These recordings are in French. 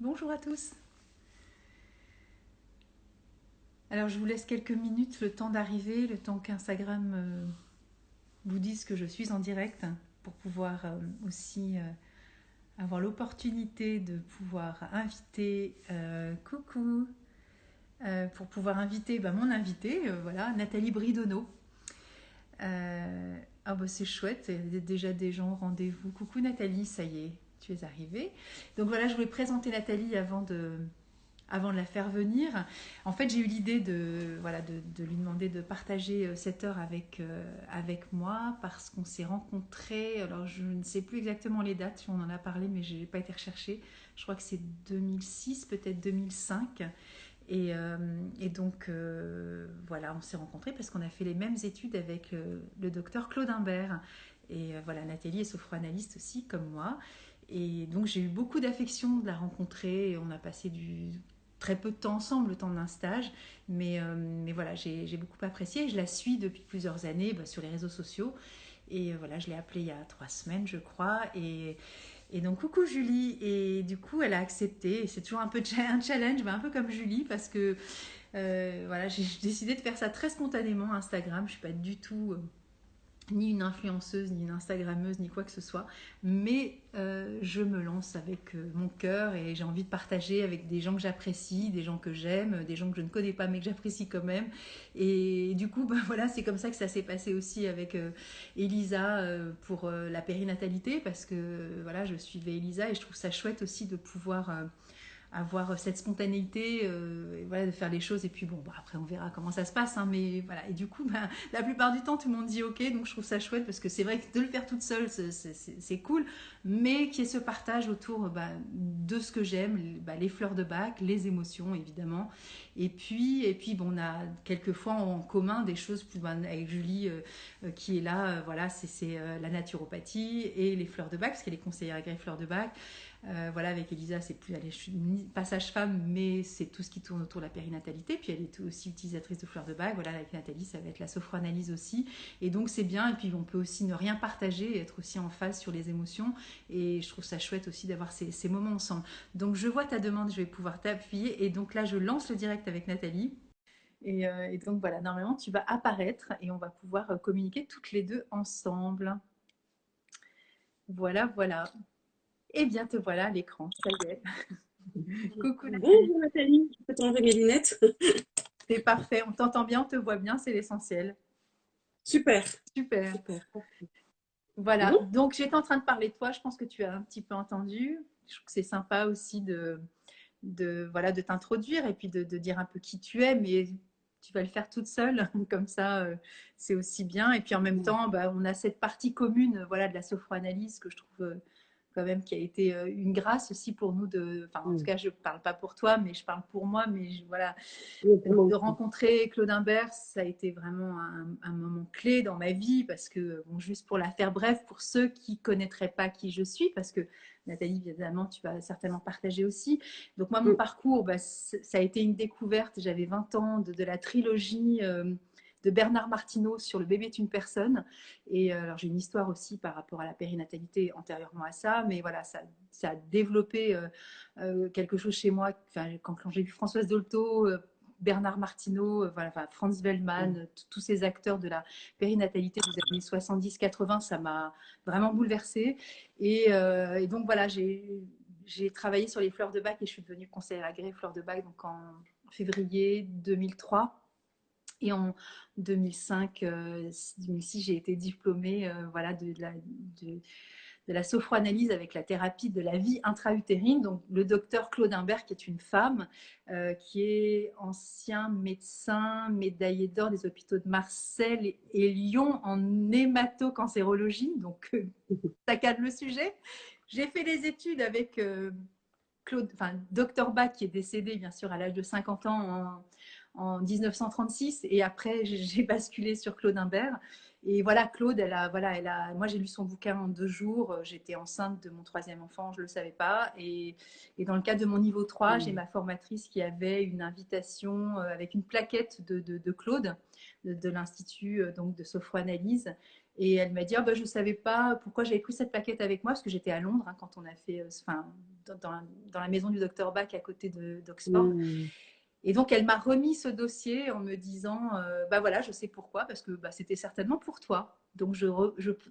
Bonjour à tous. Alors je vous laisse quelques minutes, le temps d'arriver, le temps qu'Instagram vous dise que je suis en direct pour pouvoir aussi avoir l'opportunité de pouvoir inviter, coucou, pour pouvoir inviter mon invité, voilà, Nathalie Bridonneau. Ah bah c'est chouette, il y a déjà des gens au rendez-vous. Coucou Nathalie, ça y est, tu es arrivée. Donc voilà, je voulais présenter Nathalie avant de la faire venir. En fait, j'ai eu l'idée de lui demander de partager cette heure avec moi parce qu'on s'est rencontrés. Alors, je ne sais plus exactement les dates, si on en a parlé, mais je n'ai pas été rechercher. Je crois que c'est 2006, peut-être 2005. Et donc, voilà, on s'est rencontrés parce qu'on a fait les mêmes études avec le docteur Claude Imbert. Et voilà, Nathalie est sophroanalyste aussi, comme moi. Et donc, j'ai eu beaucoup d'affection de la rencontrer. Et on a passé très peu de temps ensemble, le temps d'un stage. Mais voilà, j'ai beaucoup apprécié. Je la suis depuis plusieurs années sur les réseaux sociaux. Et voilà, je l'ai appelée il y a 3 semaines, je crois. Et donc, coucou Julie. Et du coup, elle a accepté. Et c'est toujours un peu un challenge, un peu comme Julie, parce que voilà, j'ai décidé de faire ça très spontanément, Instagram. Je ne suis pas du tout ni une influenceuse, ni une Instagrammeuse, ni quoi que ce soit. Mais je me lance avec mon cœur et j'ai envie de partager avec des gens que j'apprécie, des gens que j'aime, des gens que je ne connais pas mais que j'apprécie quand même. Et du coup, voilà, c'est comme ça que ça s'est passé aussi avec Elisa pour la périnatalité parce que voilà, je suivais Elisa et je trouve ça chouette aussi de pouvoir avoir cette spontanéité, et voilà, de faire les choses. Et puis bon, après on verra comment ça se passe. Hein, mais voilà. Et du coup, la plupart du temps, tout le monde dit ok. Donc je trouve ça chouette parce que c'est vrai que de le faire toute seule, c'est cool. Mais qu'il y ait ce partage autour de ce que j'aime, les fleurs de bac, les émotions évidemment. Et puis bon, on a quelquefois en commun des choses avec Julie qui est là. Voilà, c'est la naturopathie et les fleurs de bac, parce qu'elle est conseillère agréée fleurs de bac. Voilà, avec Elisa, c'est plus, elle est pas sage-femme, mais c'est tout ce qui tourne autour de la périnatalité. Puis elle est aussi utilisatrice de fleurs de bac. Voilà, avec Nathalie, ça va être la sophroanalyse aussi. Et donc c'est bien. Et puis on peut aussi ne rien partager et être aussi en phase sur les émotions. Et je trouve ça chouette aussi d'avoir ces moments ensemble. Donc je vois ta demande, je vais pouvoir t'appuyer. Et donc là, je lance le direct avec Nathalie. Et donc voilà, normalement, tu vas apparaître et on va pouvoir communiquer toutes les deux ensemble. Voilà, voilà. Eh bien, te voilà à l'écran. Ça y est. Coucou Nathalie. Bonjour Nathalie, je peux t'enlever mes lunettes. C'est parfait, on t'entend bien, on te voit bien, c'est l'essentiel. Super, Super. super. Voilà, Bon, donc j'étais en train de parler de toi, je pense que tu as un petit peu entendu. Je trouve que c'est sympa aussi voilà, de t'introduire et puis de dire un peu qui tu es, mais tu vas le faire toute seule, comme ça c'est aussi bien. Et puis en même temps, on a cette partie commune voilà, de la sophroanalyse que je trouve quand même qui a été une grâce aussi pour nous enfin en tout cas je parle pas pour toi, mais je parle pour moi, mais voilà, pour moi de aussi. rencontrer Claude Imbert, ça a été vraiment un moment clé dans ma vie parce que, bon, juste pour la faire bref, pour ceux qui ne connaîtraient pas qui je suis, parce que Nathalie, évidemment, tu vas certainement partager aussi. Donc moi, mon parcours, ça a été une découverte. J'avais 20 ans de la trilogie de Bernard Martineau sur Le bébé est une personne. Et alors j'ai une histoire aussi par rapport à la périnatalité antérieurement à ça, mais voilà, ça a développé quelque chose chez moi. Enfin, quand j'ai vu Françoise Dolto, Bernard Martineau, voilà, enfin, Franz Wellman, tous ces acteurs de la périnatalité des années 70-80, ça m'a vraiment bouleversée. Et donc voilà, j'ai travaillé sur les fleurs de bac et je suis devenue conseillère agréée fleurs de bac donc en février 2003. Et en 2005, 2006, j'ai été diplômée voilà, de la sophroanalyse avec la thérapie de la vie intra-utérine. Donc, le docteur Claude Imbert, qui est une femme, qui est ancien médecin, médaillé d'or des hôpitaux de Marseille et Lyon en hématocancérologie. Donc, ça cadre le sujet. J'ai fait les études avec docteur Bach, qui est décédé, bien sûr, à l'âge de 50 ans en 1936. Et après, j'ai basculé sur Claude Imbert. Et voilà, Claude, moi j'ai lu son bouquin en 2 jours. J'étais enceinte de mon troisième enfant, je ne le savais pas. Et dans le cadre de mon niveau 3, j'ai ma formatrice qui avait une invitation avec une plaquette de Claude, de l'Institut donc de sophroanalyse. Et elle m'a dit, ah, bah, je ne savais pas pourquoi j'avais pris cette plaquette avec moi, parce que j'étais à Londres hein, quand on a fait, enfin, dans la maison du docteur Bach à côté d'Oxford. Mm. Et donc, elle m'a remis ce dossier en me disant, bah voilà, je sais pourquoi, parce que bah, c'était certainement pour toi. Donc, je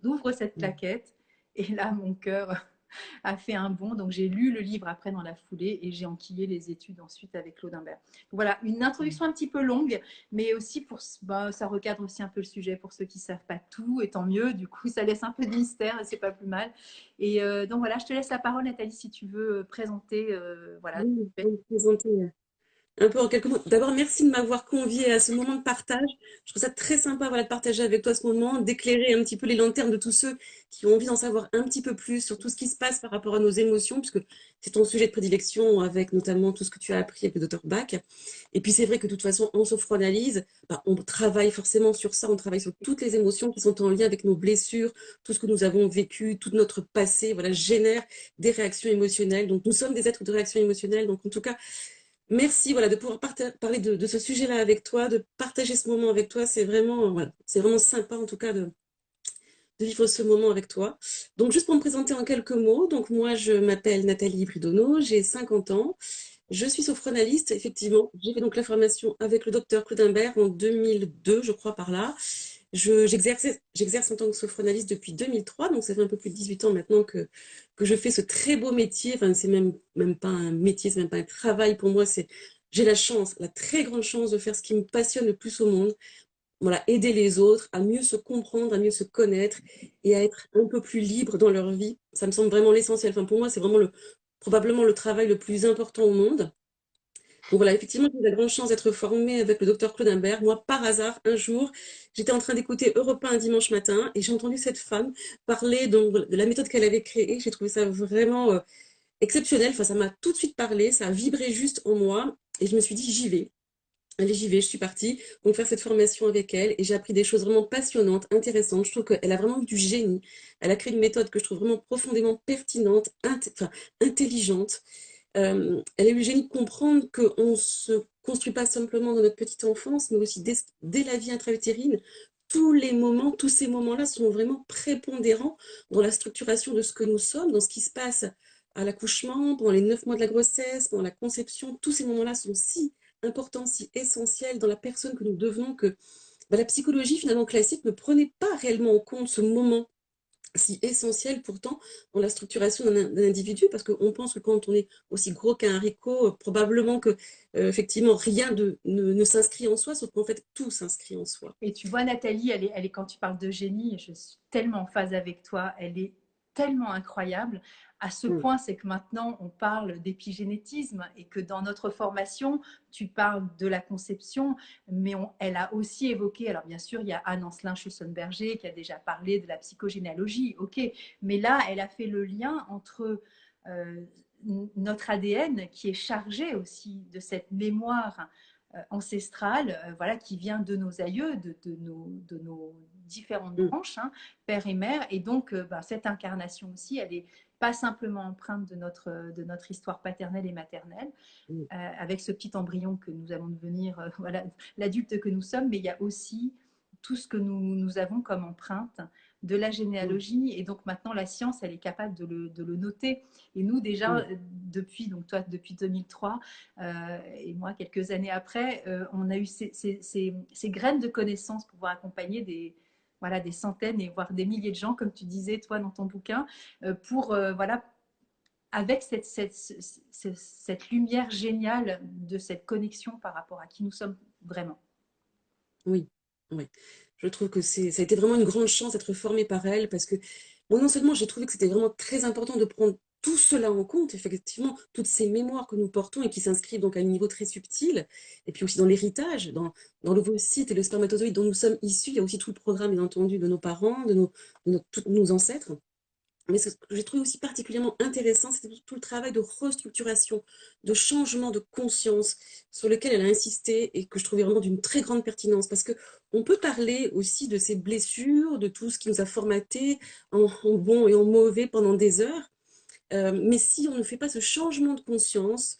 ouvre cette Mm. plaquette, et là, mon cœur a fait un bond. Donc, j'ai lu le livre après dans la foulée, et j'ai enquillé les études ensuite avec Claude Imbert. Donc, voilà, une introduction un petit peu longue, mais aussi bah, ça recadre aussi un peu le sujet pour ceux qui ne savent pas tout, et tant mieux. Du coup, ça laisse un peu de mystère, et c'est pas plus mal. Et donc, voilà, je te laisse la parole, Nathalie, si tu veux présenter, voilà. Oui, pour me présenter. Un peu en quelques mots. D'abord, merci de m'avoir convié à ce moment de partage. Je trouve ça très sympa, voilà, de partager avec toi ce moment, d'éclairer un petit peu les lanternes de tous ceux qui ont envie d'en savoir un petit peu plus sur tout ce qui se passe par rapport à nos émotions, puisque c'est ton sujet de prédilection avec notamment tout ce que tu as appris avec le docteur Bach. Et puis c'est vrai que de toute façon, en sophranalyse, bah, on travaille forcément sur ça, on travaille sur toutes les émotions qui sont en lien avec nos blessures, tout ce que nous avons vécu, tout notre passé, voilà, génère des réactions émotionnelles. Donc nous sommes des êtres de réaction émotionnelle. Donc en tout cas, merci voilà, de pouvoir parler de ce sujet-là avec toi, de partager ce moment avec toi. C'est vraiment, voilà, c'est vraiment sympa en tout cas de vivre ce moment avec toi. Donc juste pour me présenter en quelques mots, donc moi je m'appelle Nathalie Bridono, j'ai 50 ans, je suis sophranalyste, effectivement. J'ai fait donc la formation avec le docteur Claude Imbert en 2002, je crois par là. J'exerce en tant que sophranalyste depuis 2003, donc ça fait un peu plus de 18 ans maintenant que je fais ce très beau métier. Enfin, c'est même pas un métier, c'est même pas un travail pour moi. J'ai la chance, la très grande chance de faire ce qui me passionne le plus au monde. Voilà, aider les autres à mieux se comprendre, à mieux se connaître et à être un peu plus libre dans leur vie. Ça me semble vraiment l'essentiel. Enfin, pour moi, c'est vraiment probablement le travail le plus important au monde. Donc voilà, effectivement, j'ai eu la grande chance d'être formée avec le docteur Claude Imbert. Moi, par hasard, un jour, j'étais en train d'écouter Europe 1 un dimanche matin et j'ai entendu cette femme parler donc, de la méthode qu'elle avait créée. J'ai trouvé ça vraiment exceptionnel. Enfin, ça m'a tout de suite parlé, ça a vibré juste en moi et je me suis dit, j'y vais. Allez, j'y vais, je suis partie donc faire cette formation avec elle et j'ai appris des choses vraiment passionnantes, intéressantes. Je trouve qu'elle a vraiment eu du génie. Elle a créé une méthode que je trouve vraiment profondément pertinente, enfin, intelligente. Elle a eu le génie de comprendre qu'on ne se construit pas simplement dans notre petite enfance, mais aussi dès la vie intra-utérine. Tous les moments, tous ces moments-là sont vraiment prépondérants dans la structuration de ce que nous sommes, dans ce qui se passe à l'accouchement, pendant les 9 mois de la grossesse, pendant la conception. Tous ces moments-là sont si importants, si essentiels dans la personne que nous devenons que bah, la psychologie finalement classique ne prenait pas réellement en compte ce moment si essentiel pourtant dans la structuration d'un individu, parce qu'on pense que quand on est aussi gros qu'un haricot, probablement que effectivement rien ne s'inscrit en soi, sauf qu'en fait tout s'inscrit en soi. Et tu vois, Nathalie, quand tu parles de génie, je suis tellement en phase avec toi, elle est tellement incroyable. À ce Mm, point, c'est que maintenant, on parle d'épigénétisme et que dans notre formation, tu parles de la conception, mais elle a aussi évoqué, alors bien sûr, il y a Anne-Ancelin Schussenberger qui a déjà parlé de la psychogénéalogie, ok, mais là, elle a fait le lien entre euh, notre ADN qui est chargé aussi de cette mémoire ancestrale, voilà, qui vient de nos aïeux, de nos différentes mm, branches, hein, père et mère. Et donc, ben, cette incarnation aussi, elle n'est pas simplement empreinte de notre histoire paternelle et maternelle, mm, avec ce petit embryon que nous allons devenir, voilà, l'adulte que nous sommes, mais il y a aussi tout ce que nous avons comme empreinte de la mm, généalogie. Et donc maintenant, la science, elle est capable de le noter. Et nous, déjà, mm, depuis, donc toi, depuis 2003, et moi, quelques années après, on a eu ces graines de connaissances pour pouvoir accompagner voilà, des centaines et voire des milliers de gens, comme tu disais, toi, dans ton bouquin, pour, voilà, avec cette lumière géniale de cette connexion par rapport à qui nous sommes vraiment. oui, oui. Je trouve que ça a été vraiment une grande chance d'être formée par elle parce que moi, non seulement j'ai trouvé que c'était vraiment très important de prendre tout cela en compte, effectivement, toutes ces mémoires que nous portons et qui s'inscrivent donc à un niveau très subtil, et puis aussi dans l'héritage, dans l'ovocyte et le spermatozoïde dont nous sommes issus, il y a aussi tout le programme, bien entendu, de nos parents, tous nos ancêtres. Mais ce que j'ai trouvé aussi particulièrement intéressant, c'était tout le travail de restructuration, de changement de conscience sur lequel elle a insisté et que je trouvais vraiment d'une très grande pertinence. Parce que on peut parler aussi de ces blessures, de tout ce qui nous a formaté en bon et en mauvais pendant des heures. Mais si on ne fait pas ce changement de conscience,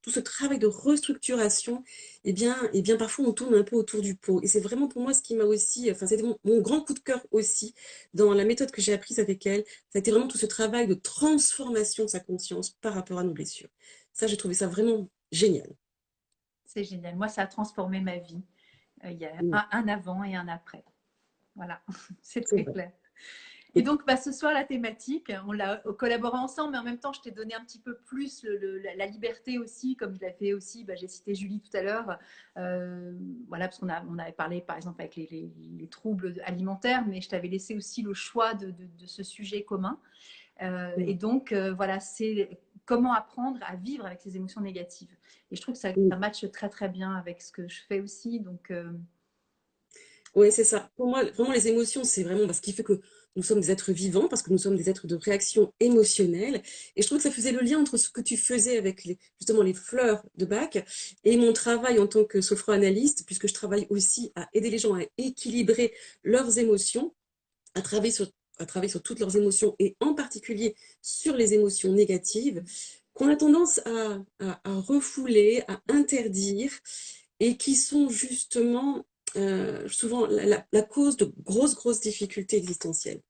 tout ce travail de restructuration, eh bien, parfois on tourne un peu autour du pot. Et c'est vraiment pour moi ce qui m'a aussi, enfin, c'était mon grand coup de cœur aussi dans la méthode que j'ai apprise avec elle. Ça a été vraiment tout ce travail de transformation de sa conscience par rapport à nos blessures. Ça, j'ai trouvé ça vraiment génial. C'est génial. Moi, ça a transformé ma vie. Il y a Mm, un avant et un après. Voilà, c'est c'est très vrai. clair. Et donc, bah, ce soir, la thématique, on l'a collaboré ensemble, mais en même temps, je t'ai donné un petit peu plus la liberté aussi, comme je l'ai fait aussi. Bah, j'ai cité Julie tout à l'heure, voilà, parce on avait parlé, par exemple, avec les troubles alimentaires, mais je t'avais laissé aussi le choix de ce sujet commun. Et Mm, donc, voilà, c'est comment apprendre à vivre avec ces émotions négatives. Et je trouve que mm. ça matche très, très bien avec ce que je fais aussi. Donc, Oui, c'est ça. Pour moi, vraiment, les émotions, c'est vraiment ce qui fait que nous sommes des êtres vivants, parce que nous sommes des êtres de réaction émotionnelle. Et je trouve que ça faisait le lien entre ce que tu faisais avec justement les fleurs de Bach et mon travail en tant que sophroanalyste, puisque je travaille aussi à aider les gens à équilibrer leurs émotions, à travailler à travailler sur toutes leurs émotions et en particulier sur les émotions négatives, qu'on a tendance à refouler, à interdire et qui sont justement souvent la cause de grosses difficultés existentielles.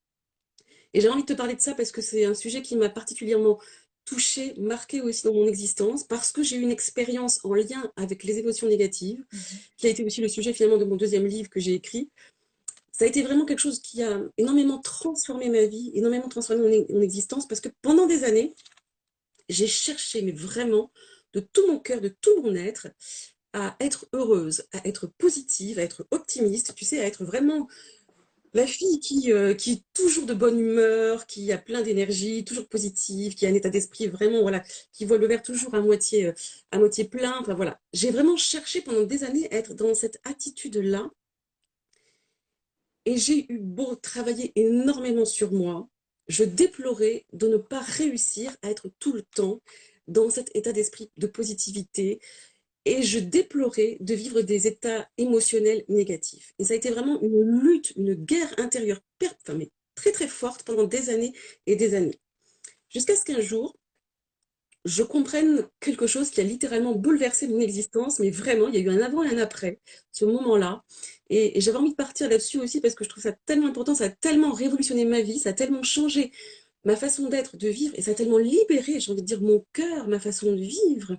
Et j'ai envie de te parler de ça parce que c'est un sujet qui m'a particulièrement touchée, marquée aussi dans mon existence, parce que j'ai eu une expérience en lien avec les émotions négatives, qui a été aussi le sujet finalement de mon deuxième livre que j'ai écrit. Ça a été vraiment quelque chose qui a énormément transformé ma vie, énormément transformé mon existence, parce que pendant des années, j'ai cherché, mais vraiment, de tout mon cœur, de tout mon être, à être heureuse, à être positive, à être optimiste, tu sais, à être vraiment la fille qui est toujours de bonne humeur, qui a plein d'énergie, toujours positive, qui a un état d'esprit vraiment, voilà, qui voit le verre toujours à moitié plein. Enfin voilà, j'ai vraiment cherché pendant des années à être dans cette attitude-là. Et j'ai eu beau travailler énormément sur moi, je déplorais de ne pas réussir à être tout le temps dans cet état d'esprit de positivité, et je déplorais de vivre des états émotionnels négatifs. Et ça a été vraiment une lutte, une guerre intérieure enfin, mais très forte pendant des années et des années. Jusqu'à ce qu'un jour, je comprenne quelque chose qui a littéralement bouleversé mon existence, mais vraiment, il y a eu un avant et un après, ce moment-là. Et j'avais envie de partir là-dessus aussi parce que je trouve ça tellement important, ça a tellement révolutionné ma vie, ça a tellement changé ma façon d'être, de vivre, et ça a tellement libéré, j'ai envie de dire, mon cœur, ma façon de vivre,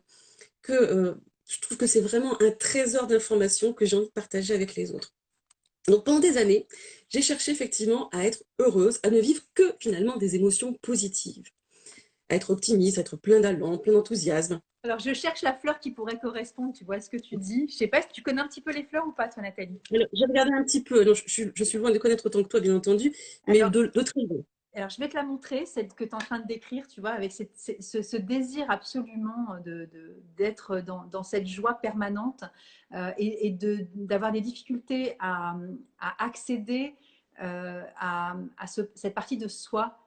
que je trouve que c'est vraiment un trésor d'informations que j'ai envie de partager avec les autres. Donc pendant des années, j'ai cherché effectivement à être heureuse, à ne vivre que finalement des émotions positives, à être optimiste, à être plein d'allant, plein d'enthousiasme. alors, je cherche la fleur qui pourrait correspondre, tu vois, à ce que tu dis. Je sais pas si tu connais un petit peu les fleurs ou pas, toi, Nathalie. Alors, j'ai regardé un petit peu, non, je suis loin de connaître autant que toi, bien entendu, mais Alors, d'autres raisons. alors, je vais te la montrer, celle que tu es en train de décrire, tu vois, avec ce désir absolument d'être dans cette joie permanente et d'avoir des difficultés à accéder cette partie de soi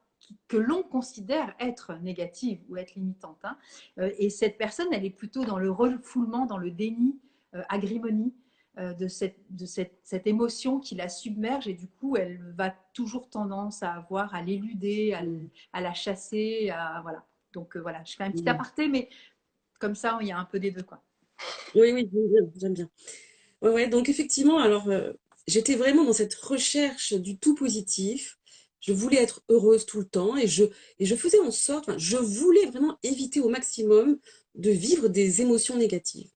que l'on considère être négative ou être limitante, hein. Et cette personne, elle est plutôt dans le refoulement, dans le déni, agrimonie cette émotion qui la submerge et du coup elle va toujours tendance à avoir à l'éluder, Mm, à la chasser, voilà. Donc voilà, je fais un petit mm. aparté, mais comme ça il y a un peu des deux quoi. Oui, j'aime bien, j'aime bien. Ouais, ouais, donc effectivement, alors j'étais vraiment dans cette recherche du tout positif. Je voulais être heureuse tout le temps et je faisais en sorte, enfin, je voulais vraiment éviter au maximum de vivre des émotions négatives.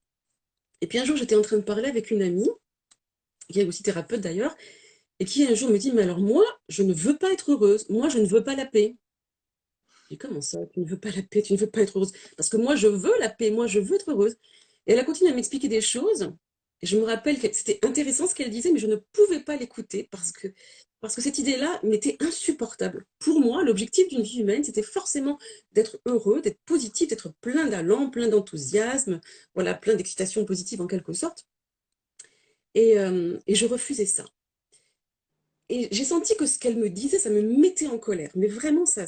Et puis un jour, j'étais en train de parler avec une amie, qui est aussi thérapeute d'ailleurs, et qui un jour me dit, mais alors moi, je ne veux pas être heureuse, moi, je ne veux pas la paix. Et comment ça, tu ne veux pas la paix, tu ne veux pas être heureuse? Parce que moi, je veux la paix, moi, je veux être heureuse. Et elle a continué à m'expliquer des choses. Et je me rappelle que c'était intéressant ce qu'elle disait, mais je ne pouvais pas l'écouter parce que cette idée-là m'était insupportable. Pour moi, l'objectif d'une vie humaine, c'était forcément d'être heureux, d'être positif, d'être plein d'allant, plein d'enthousiasme, voilà, plein d'excitation positive en quelque sorte. Et je refusais ça. Et j'ai senti que ce qu'elle me disait, ça me mettait en colère. Mais vraiment, ça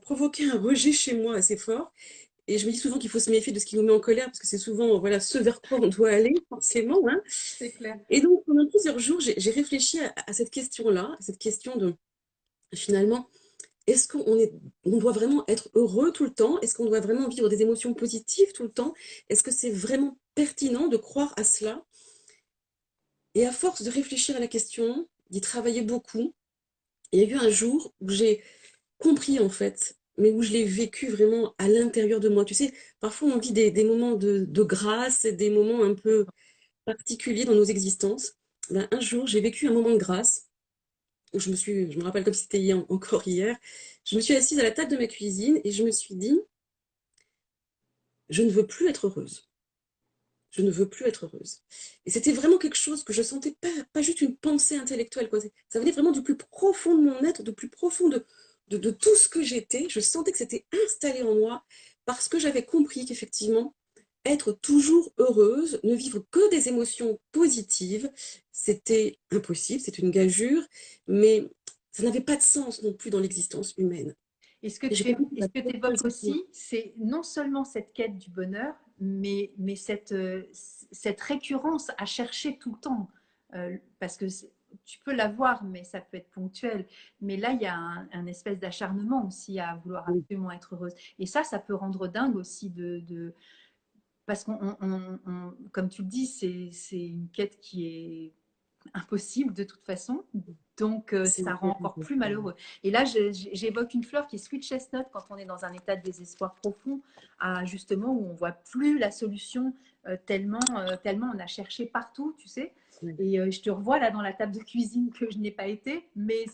provoquait un rejet chez moi assez fort. Et je me dis souvent qu'il faut se méfier de ce qui nous met en colère, parce que c'est souvent voilà, ce vers quoi on doit aller, forcément, hein. C'est clair. Et donc, pendant plusieurs jours, j'ai réfléchi à cette question-là, à cette question de, finalement, est-ce on doit vraiment être heureux tout le temps? Est-ce qu'on doit vraiment vivre des émotions positives tout le temps? Est-ce que c'est vraiment pertinent de croire à cela? Et à force de réfléchir à la question, d'y travailler beaucoup, il y a eu un jour où j'ai compris en fait, mais où je l'ai vécu vraiment à l'intérieur de moi. Tu sais, parfois on vit des moments de grâce, des moments un peu particuliers dans nos existences. Ben, un jour, j'ai vécu un moment de grâce où je me rappelle comme si c'était encore hier, je me suis assise à la table de ma cuisine et je me suis dit, je ne veux plus être heureuse. Je ne veux plus être heureuse. Et c'était vraiment quelque chose que je sentais pas juste une pensée intellectuelle, quoi. Ça venait vraiment du plus profond de mon être, du plus profond de tout ce que j'étais. Je sentais que c'était installé en moi parce que j'avais compris qu'effectivement, être toujours heureuse, ne vivre que des émotions positives, c'était impossible, c'est une gageure, mais ça n'avait pas de sens non plus dans l'existence humaine. Et ce que Et j'ai tu, compris que et ce la que tu seule évoques chose qui- aussi, c'est non seulement cette quête du bonheur, mais cette récurrence à chercher tout le temps. Parce que tu peux l'avoir, mais ça peut être ponctuel. Mais là, il y a un espèce d'acharnement aussi à vouloir Oui, absolument être heureuse. Et ça peut rendre dingue aussi parce comme tu le dis, c'est une quête qui est impossible de toute façon. Donc, c'est ça rend encore plus malheureux. Et là, j'évoque une fleur qui est sweet chestnut quand on est dans un état de désespoir profond, à justement où on voit plus la solution tellement on a cherché partout, tu sais. oui, Et je te revois là dans la table de cuisine que je n'ai pas été, mais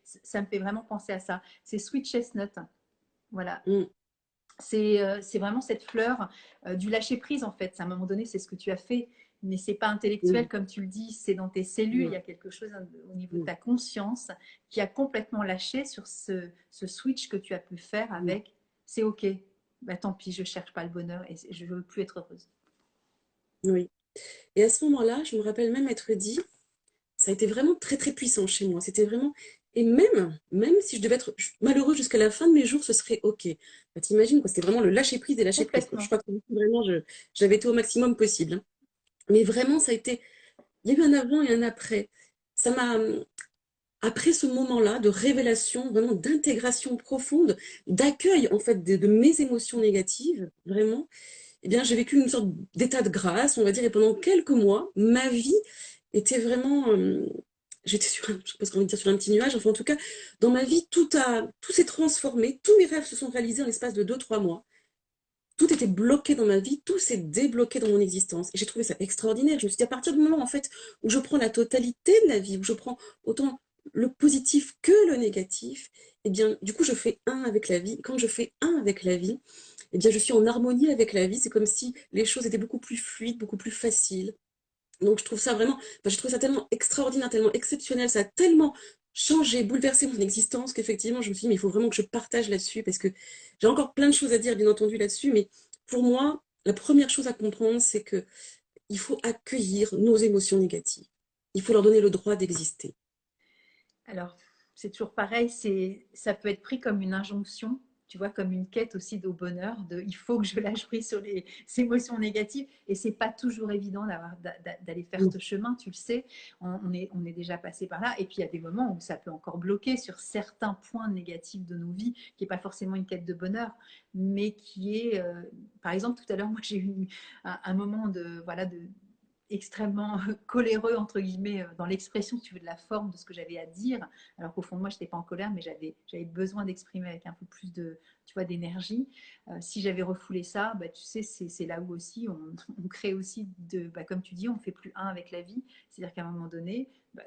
ça me fait vraiment penser à ça. C'est sweet chestnut. Voilà, mm, c'est vraiment cette fleur du lâcher prise en fait. À un moment donné, c'est ce que tu as fait, mais c'est pas intellectuel oui, comme tu le dis, c'est dans tes cellules. Il y oui, a quelque chose au niveau de oui, ta conscience qui a complètement lâché sur ce switch que tu as pu faire oui. avec c'est ok, bah, tant pis, je cherche pas le bonheur et je veux plus être heureuse. Oui. Et à ce moment-là, je me rappelle même être dit, ça a été vraiment très très puissant chez moi. C'était vraiment, et même si je devais être malheureuse jusqu'à la fin de mes jours, ce serait OK. Bah, t'imagines, quoi, c'était vraiment le lâcher prise et lâcher prise, quoi. Je Complètement. crois que vraiment, j'avais été au maximum possible, hein. Mais vraiment, ça a été, il y a eu un avant et un après. Ça m'a, après ce moment-là de révélation, vraiment d'intégration profonde, d'accueil en fait de mes émotions négatives, vraiment, eh bien, j'ai vécu une sorte d'état de grâce, on va dire, et pendant quelques mois, ma vie était vraiment, j'étais sur un, je sais pas ce qu'on va dire, sur un petit nuage, enfin, en tout cas, dans ma vie, tout s'est transformé, tous mes rêves se sont réalisés en l'espace de 2, 3 mois. Tout était bloqué dans ma vie, tout s'est débloqué dans mon existence. Et j'ai trouvé ça extraordinaire. Je me suis dit, à partir du moment, en fait, où je prends la totalité de la vie, où je prends autant le positif que le négatif, eh bien, du coup, je fais un avec la vie. Quand je fais un avec la vie, eh bien, je suis en harmonie avec la vie. C'est comme si les choses étaient beaucoup plus fluides, beaucoup plus faciles. Donc, je trouve ça vraiment, enfin, je trouve ça tellement extraordinaire, tellement exceptionnel. Ça a tellement changé, bouleversé mon existence qu'effectivement, je me suis dit, mais il faut vraiment que je partage là-dessus parce que j'ai encore plein de choses à dire, bien entendu, là-dessus. Mais pour moi, la première chose à comprendre, c'est que il faut accueillir nos émotions négatives. Il faut leur donner le droit d'exister. Alors, c'est toujours pareil, ça peut être pris comme une injonction, tu vois, comme une quête aussi au bonheur, il faut que je lâche prise sur les émotions négatives, et c'est pas toujours évident d'aller faire Mm, ce chemin, tu le sais, on est déjà passé par là, et puis il y a des moments où ça peut encore bloquer sur certains points négatifs de nos vies, qui n'est pas forcément une quête de bonheur, mais qui est, par exemple, tout à l'heure, moi j'ai eu un moment voilà, extrêmement coléreux entre guillemets dans l'expression, si tu veux, de la forme de ce que j'avais à dire, alors qu'au fond de moi je n'étais pas en colère, mais j'avais besoin d'exprimer avec un peu plus de, tu vois, d'énergie. Si j'avais refoulé ça, bah, tu sais, c'est là où aussi on crée aussi bah, comme tu dis, on fait plus un avec la vie, c'est à dire qu'à un moment donné, bah,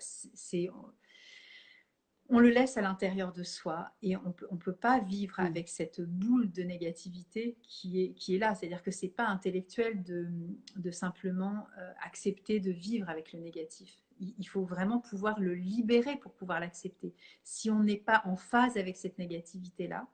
on le laisse à l'intérieur de soi et on peut pas vivre mm, avec cette boule de négativité qui est là. C'est-à-dire que c'est pas intellectuel de simplement accepter de vivre avec le négatif. Il faut vraiment pouvoir le libérer pour pouvoir l'accepter. Si on n'est pas en phase avec cette négativité-là,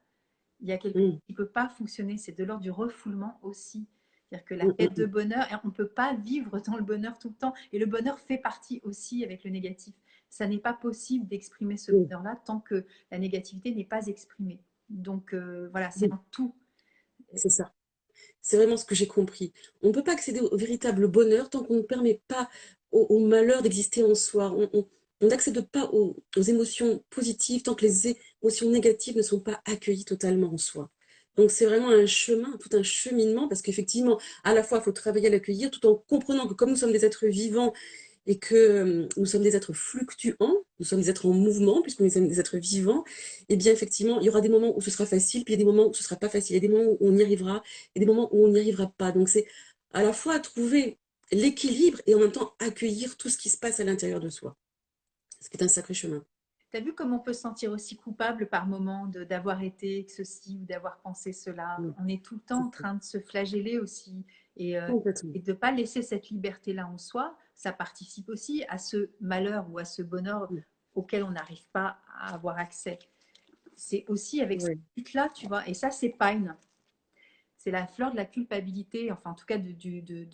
il y a quelque chose mm, qui ne peut pas fonctionner. C'est de l'ordre du refoulement aussi. C'est-à-dire que la mm, mm, quête de bonheur, on ne peut pas vivre dans le bonheur tout le temps. Et le bonheur fait partie aussi avec le négatif. Ça n'est pas possible d'exprimer ce mm, bonheur-là tant que la négativité n'est pas exprimée. Donc voilà, c'est mm. un tout. C'est ça. C'est vraiment ce que j'ai compris. On ne peut pas accéder au véritable bonheur tant qu'on ne permet pas au malheur d'exister en soi. On n'accède pas aux émotions positives tant que les émotions négatives ne sont pas accueillies totalement en soi. Donc c'est vraiment un chemin, tout un cheminement, parce qu'effectivement, à la fois, il faut travailler à l'accueillir, tout en comprenant que comme nous sommes des êtres vivants et que nous sommes des êtres fluctuants, nous sommes des êtres en mouvement, puisqu'on est des êtres vivants, et bien effectivement, il y aura des moments où ce sera facile, puis il y a des moments où ce sera pas facile, il y a des moments où on y arrivera, et des moments où on n'y arrivera pas. Donc c'est à la fois trouver l'équilibre et en même temps accueillir tout ce qui se passe à l'intérieur de soi, ce qui est un sacré chemin. Tu as vu comme on peut se sentir aussi coupable par moment d'avoir été ceci ou d'avoir pensé cela. Oui, On est tout le temps c'est en ça. train de se flageller aussi. Complètement. Et de ne pas laisser cette liberté-là en soi, ça participe aussi à ce malheur ou à ce bonheur Oui, auquel on n'arrive pas à avoir accès. C'est aussi avec ce oui, but-là, tu vois. Et ça, c'est Pine. C'est la fleur de la culpabilité, enfin en tout cas de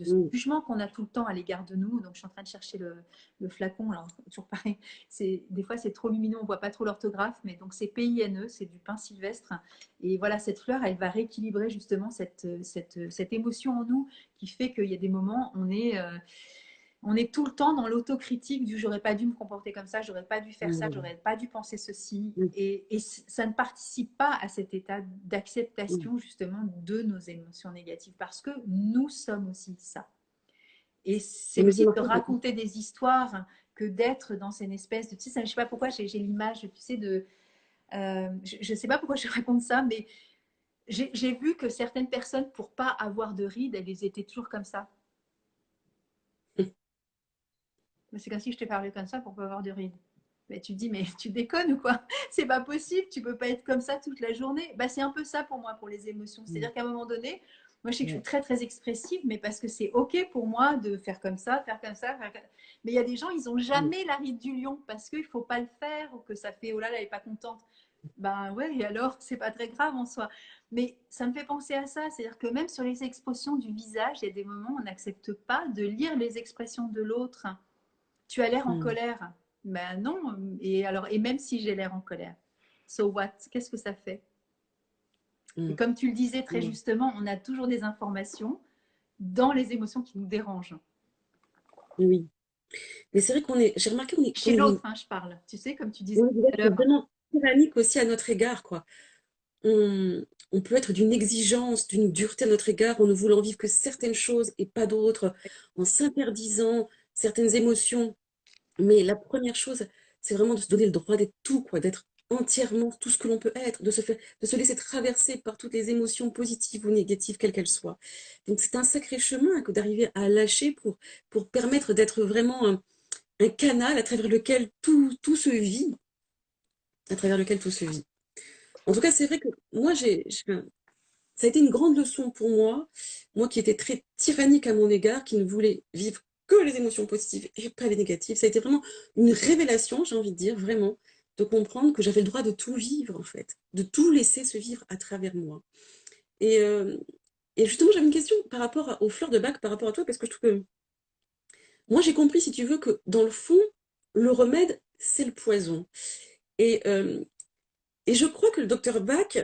ce oui, jugement qu'on a tout le temps à l'égard de nous. Donc je suis en train de chercher le flacon, alors toujours pareil, des fois c'est trop lumineux, on voit pas trop l'orthographe, mais donc c'est PINE, c'est du pin sylvestre. Et voilà, cette fleur, elle va rééquilibrer justement cette émotion en nous qui fait qu'il y a des moments, on est tout le temps dans l'autocritique du j'aurais pas dû me comporter comme ça, j'aurais pas dû faire ça, oui, j'aurais pas dû penser ceci. oui, Et ça ne participe pas à cet état oui. d'acceptation justement de nos émotions négatives parce que nous sommes aussi ça. Et c'est Mais j'ai aussi de remarqué que raconter des histoires que d'être dans une espèce de... Tu sais, je sais pas pourquoi j'ai l'image, tu sais, de... je sais pas pourquoi je raconte ça, mais j'ai vu que certaines personnes, pour pas avoir de rides, elles étaient toujours comme ça. Mais c'est comme si je te parlais comme ça pour pas avoir de rides. Mais tu te dis, mais tu déconnes ou quoi? C'est pas possible, tu peux pas être comme ça toute la journée. Bah, c'est un peu ça pour moi, pour les émotions. C'est-à-dire qu'à un moment donné, moi je sais que je suis ouais. très très expressive, mais parce que c'est ok pour moi de faire comme ça, faire comme ça. Mais il y a des gens, ils ont Oui, jamais la ride du lion parce qu'il faut pas le faire ou que ça fait, oh là là, elle est pas contente. Ben ouais, et alors, c'est pas très grave en soi. Mais ça me fait penser à ça, c'est-à-dire que même sur les expressions du visage, il y a des moments où on n'accepte pas de lire les expressions de l'autre. Tu as l'air en mm, colère. Ben non. Et alors, et même si j'ai l'air en colère, so what? Qu'est-ce que ça fait? Et mm, comme tu le disais très mm. justement, on a toujours des informations dans les émotions qui nous dérangent. Oui. Mais c'est vrai j'ai remarqué Chez l'autre, hein, je parle. Tu sais, comme tu disais on tout est à l'heure. vraiment tyrannique aussi à notre égard, quoi. On peut être d'une exigence, d'une dureté à notre égard, en ne voulant vivre que certaines choses et pas d'autres, en s'interdisant certaines émotions. Mais la première chose, c'est vraiment de se donner le droit d'être tout, quoi, d'être entièrement tout ce que l'on peut être, de se laisser traverser par toutes les émotions positives ou négatives, quelles qu'elles soient. Donc c'est un sacré chemin que d'arriver à lâcher pour permettre d'être vraiment un canal à travers lequel tout se vit, à travers lequel tout se vit. En tout cas, c'est vrai que moi, ça a été une grande leçon pour moi qui étais très tyrannique à mon égard, qui ne voulais vivre que les émotions positives et pas les négatives. Ça a été vraiment une révélation, j'ai envie de dire, vraiment, de comprendre que j'avais le droit de tout vivre, en fait, de tout laisser se vivre à travers moi. Et, euh, et justement, j'avais une question par rapport aux fleurs de bac, par rapport à toi, parce que je trouve que moi, j'ai compris, si tu veux, que dans le fond, le remède, c'est le poison. Et, euh, et je crois que le docteur Bach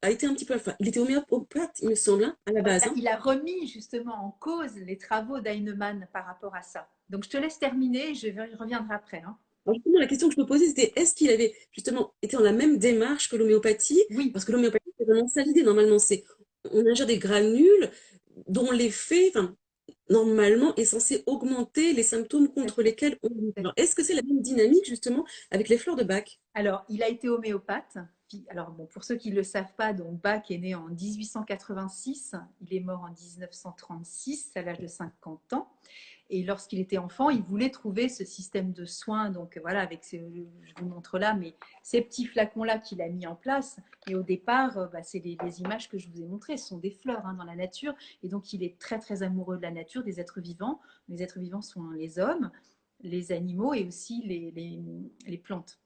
a été un petit peu, enfin, il était homéopathe, il me semble, hein, à la base, hein. Il a remis justement en cause les travaux d'Heinemann par rapport à ça. Donc je te laisse terminer, je reviendrai après. Hein. Alors, justement, la question que je me posais, c'était est-ce qu'il avait justement été dans la même démarche que l'homéopathie? Oui, Parce que l'homéopathie, c'est vraiment ça l'idée, normalement, c'est on ingère des granules dont l'effet, enfin, normalement, est censé augmenter les symptômes contre lesquels on lutte. Alors, est-ce que c'est la même dynamique, justement, avec les fleurs de Bach? alors il a été homéopathe. Alors bon, pour ceux qui ne le savent pas, donc Bach est né en 1886, il est mort en 1936 à l'âge de 50 ans. Et lorsqu'il était enfant, il voulait trouver ce système de soins. Donc voilà, je vous montre là, mais ces petits flacons-là qu'il a mis en place. Et au départ, bah, c'est les images que je vous ai montrées. Ce sont des fleurs hein, dans la nature. Et donc il est très très amoureux de la nature, des êtres vivants. Les êtres vivants sont les hommes, les animaux et aussi les plantes.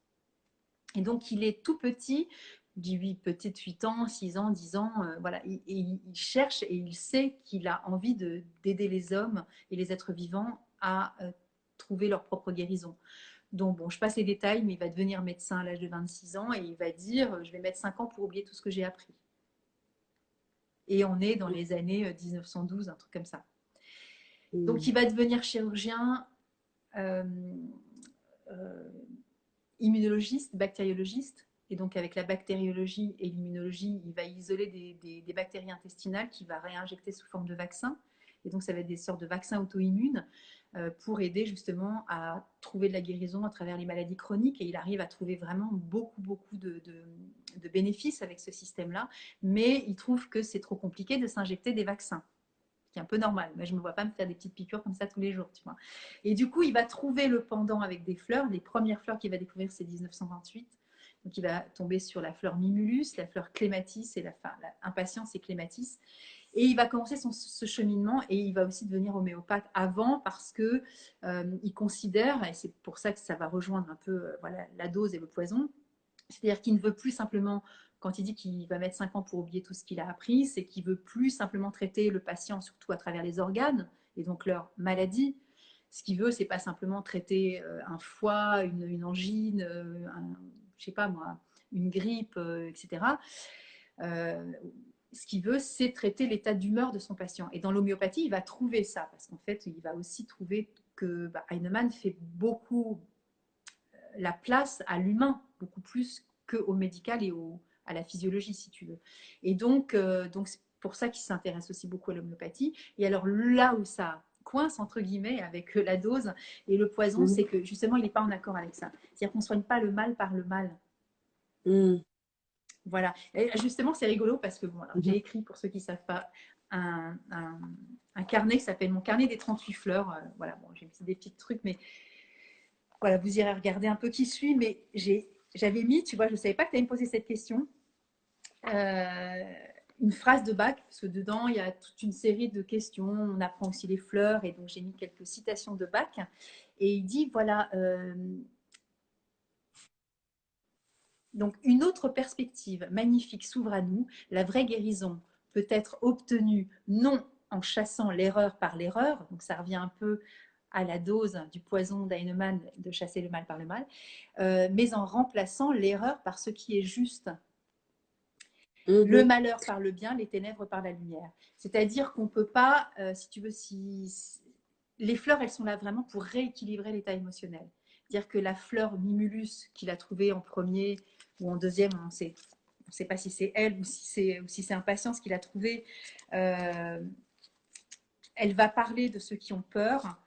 Et donc il est tout petit, peut-être 8 ans, 6 ans, 10 ans, voilà, il cherche et il sait qu'il a envie d'aider les hommes et les êtres vivants à trouver leur propre guérison. Donc bon, je passe les détails, mais il va devenir médecin à l'âge de 26 ans et il va dire, je vais mettre 5 ans pour oublier tout ce que j'ai appris. Et on est dans les années 1912, un truc comme ça. Donc Hmm, il va devenir chirurgien, euh, euh, immunologiste, bactériologiste, Et donc, avec la bactériologie et l'immunologie, il va isoler des bactéries intestinales qu'il va réinjecter sous forme de vaccin. Et donc, ça va être des sortes de vaccins auto-immunes pour aider justement à trouver de la guérison à travers les maladies chroniques. Et il arrive à trouver vraiment beaucoup de bénéfices avec ce système-là. Mais il trouve que c'est trop compliqué de s'injecter des vaccins, qui est un peu normal. Mais je ne me vois pas me faire des petites piqûres comme ça tous les jours, tu vois. Et du coup, il va trouver le pendant avec des fleurs. Les premières fleurs qu'il va découvrir, c'est 1928. Donc, il va tomber sur la fleur mimulus, la fleur clématis, et la impatience et clématis. Et il va commencer ce cheminement et il va aussi devenir homéopathe avant parce que il considère, et c'est pour ça que ça va rejoindre un peu voilà, la dose et le poison, c'est-à-dire qu'il ne veut plus simplement, quand il dit qu'il va mettre 5 ans pour oublier tout ce qu'il a appris, c'est qu'il veut plus simplement traiter le patient, surtout à travers les organes, et donc leur maladie. Ce qu'il veut, c'est pas simplement traiter un foie, une angine, je sais pas moi, une grippe, etc. Euh, ce qu'il veut, c'est traiter l'état d'humeur de son patient. Et dans l'homéopathie, il va trouver ça, parce qu'en fait, il va aussi trouver que Heinemann fait beaucoup la place à l'humain, beaucoup plus qu'au médical et à la physiologie, si tu veux. Et donc c'est pour ça qu'il s'intéresse aussi beaucoup à l'homéopathie. Et alors là où ça coince, entre guillemets, avec la dose et le poison, c'est que justement, il n'est pas en accord avec ça. C'est-à-dire qu'on ne soigne pas le mal par le mal. Voilà. Et justement, c'est rigolo parce que bon, j'ai écrit, pour ceux qui ne savent pas, un carnet qui s'appelle Mon carnet des 38 fleurs. Voilà, bon, j'ai mis des petits trucs, mais voilà, vous irez regarder un peu qui suis, mais j'avais mis, tu vois, je ne savais pas que tu allais me poser cette question, une phrase de Bach, parce que dedans, il y a toute une série de questions, on apprend aussi les fleurs, et donc j'ai mis quelques citations de Bach, et il dit, voilà, donc une autre perspective magnifique s'ouvre à nous, la vraie guérison peut être obtenue non en chassant l'erreur par l'erreur, donc ça revient un peu à la dose du poison d'Heinemann de chasser le mal par le mal, mais en remplaçant l'erreur par ce qui est juste. Le malheur par le bien, les ténèbres par la lumière. C'est-à-dire qu'on ne peut pas, si tu veux, les fleurs, elles sont là vraiment pour rééquilibrer l'état émotionnel. C'est-à-dire que la fleur Mimulus qu'il a trouvée en premier ou en deuxième, on ne sait pas si c'est elle ou si c'est Impatience qu'il a trouvé, elle va parler de ceux qui ont peur,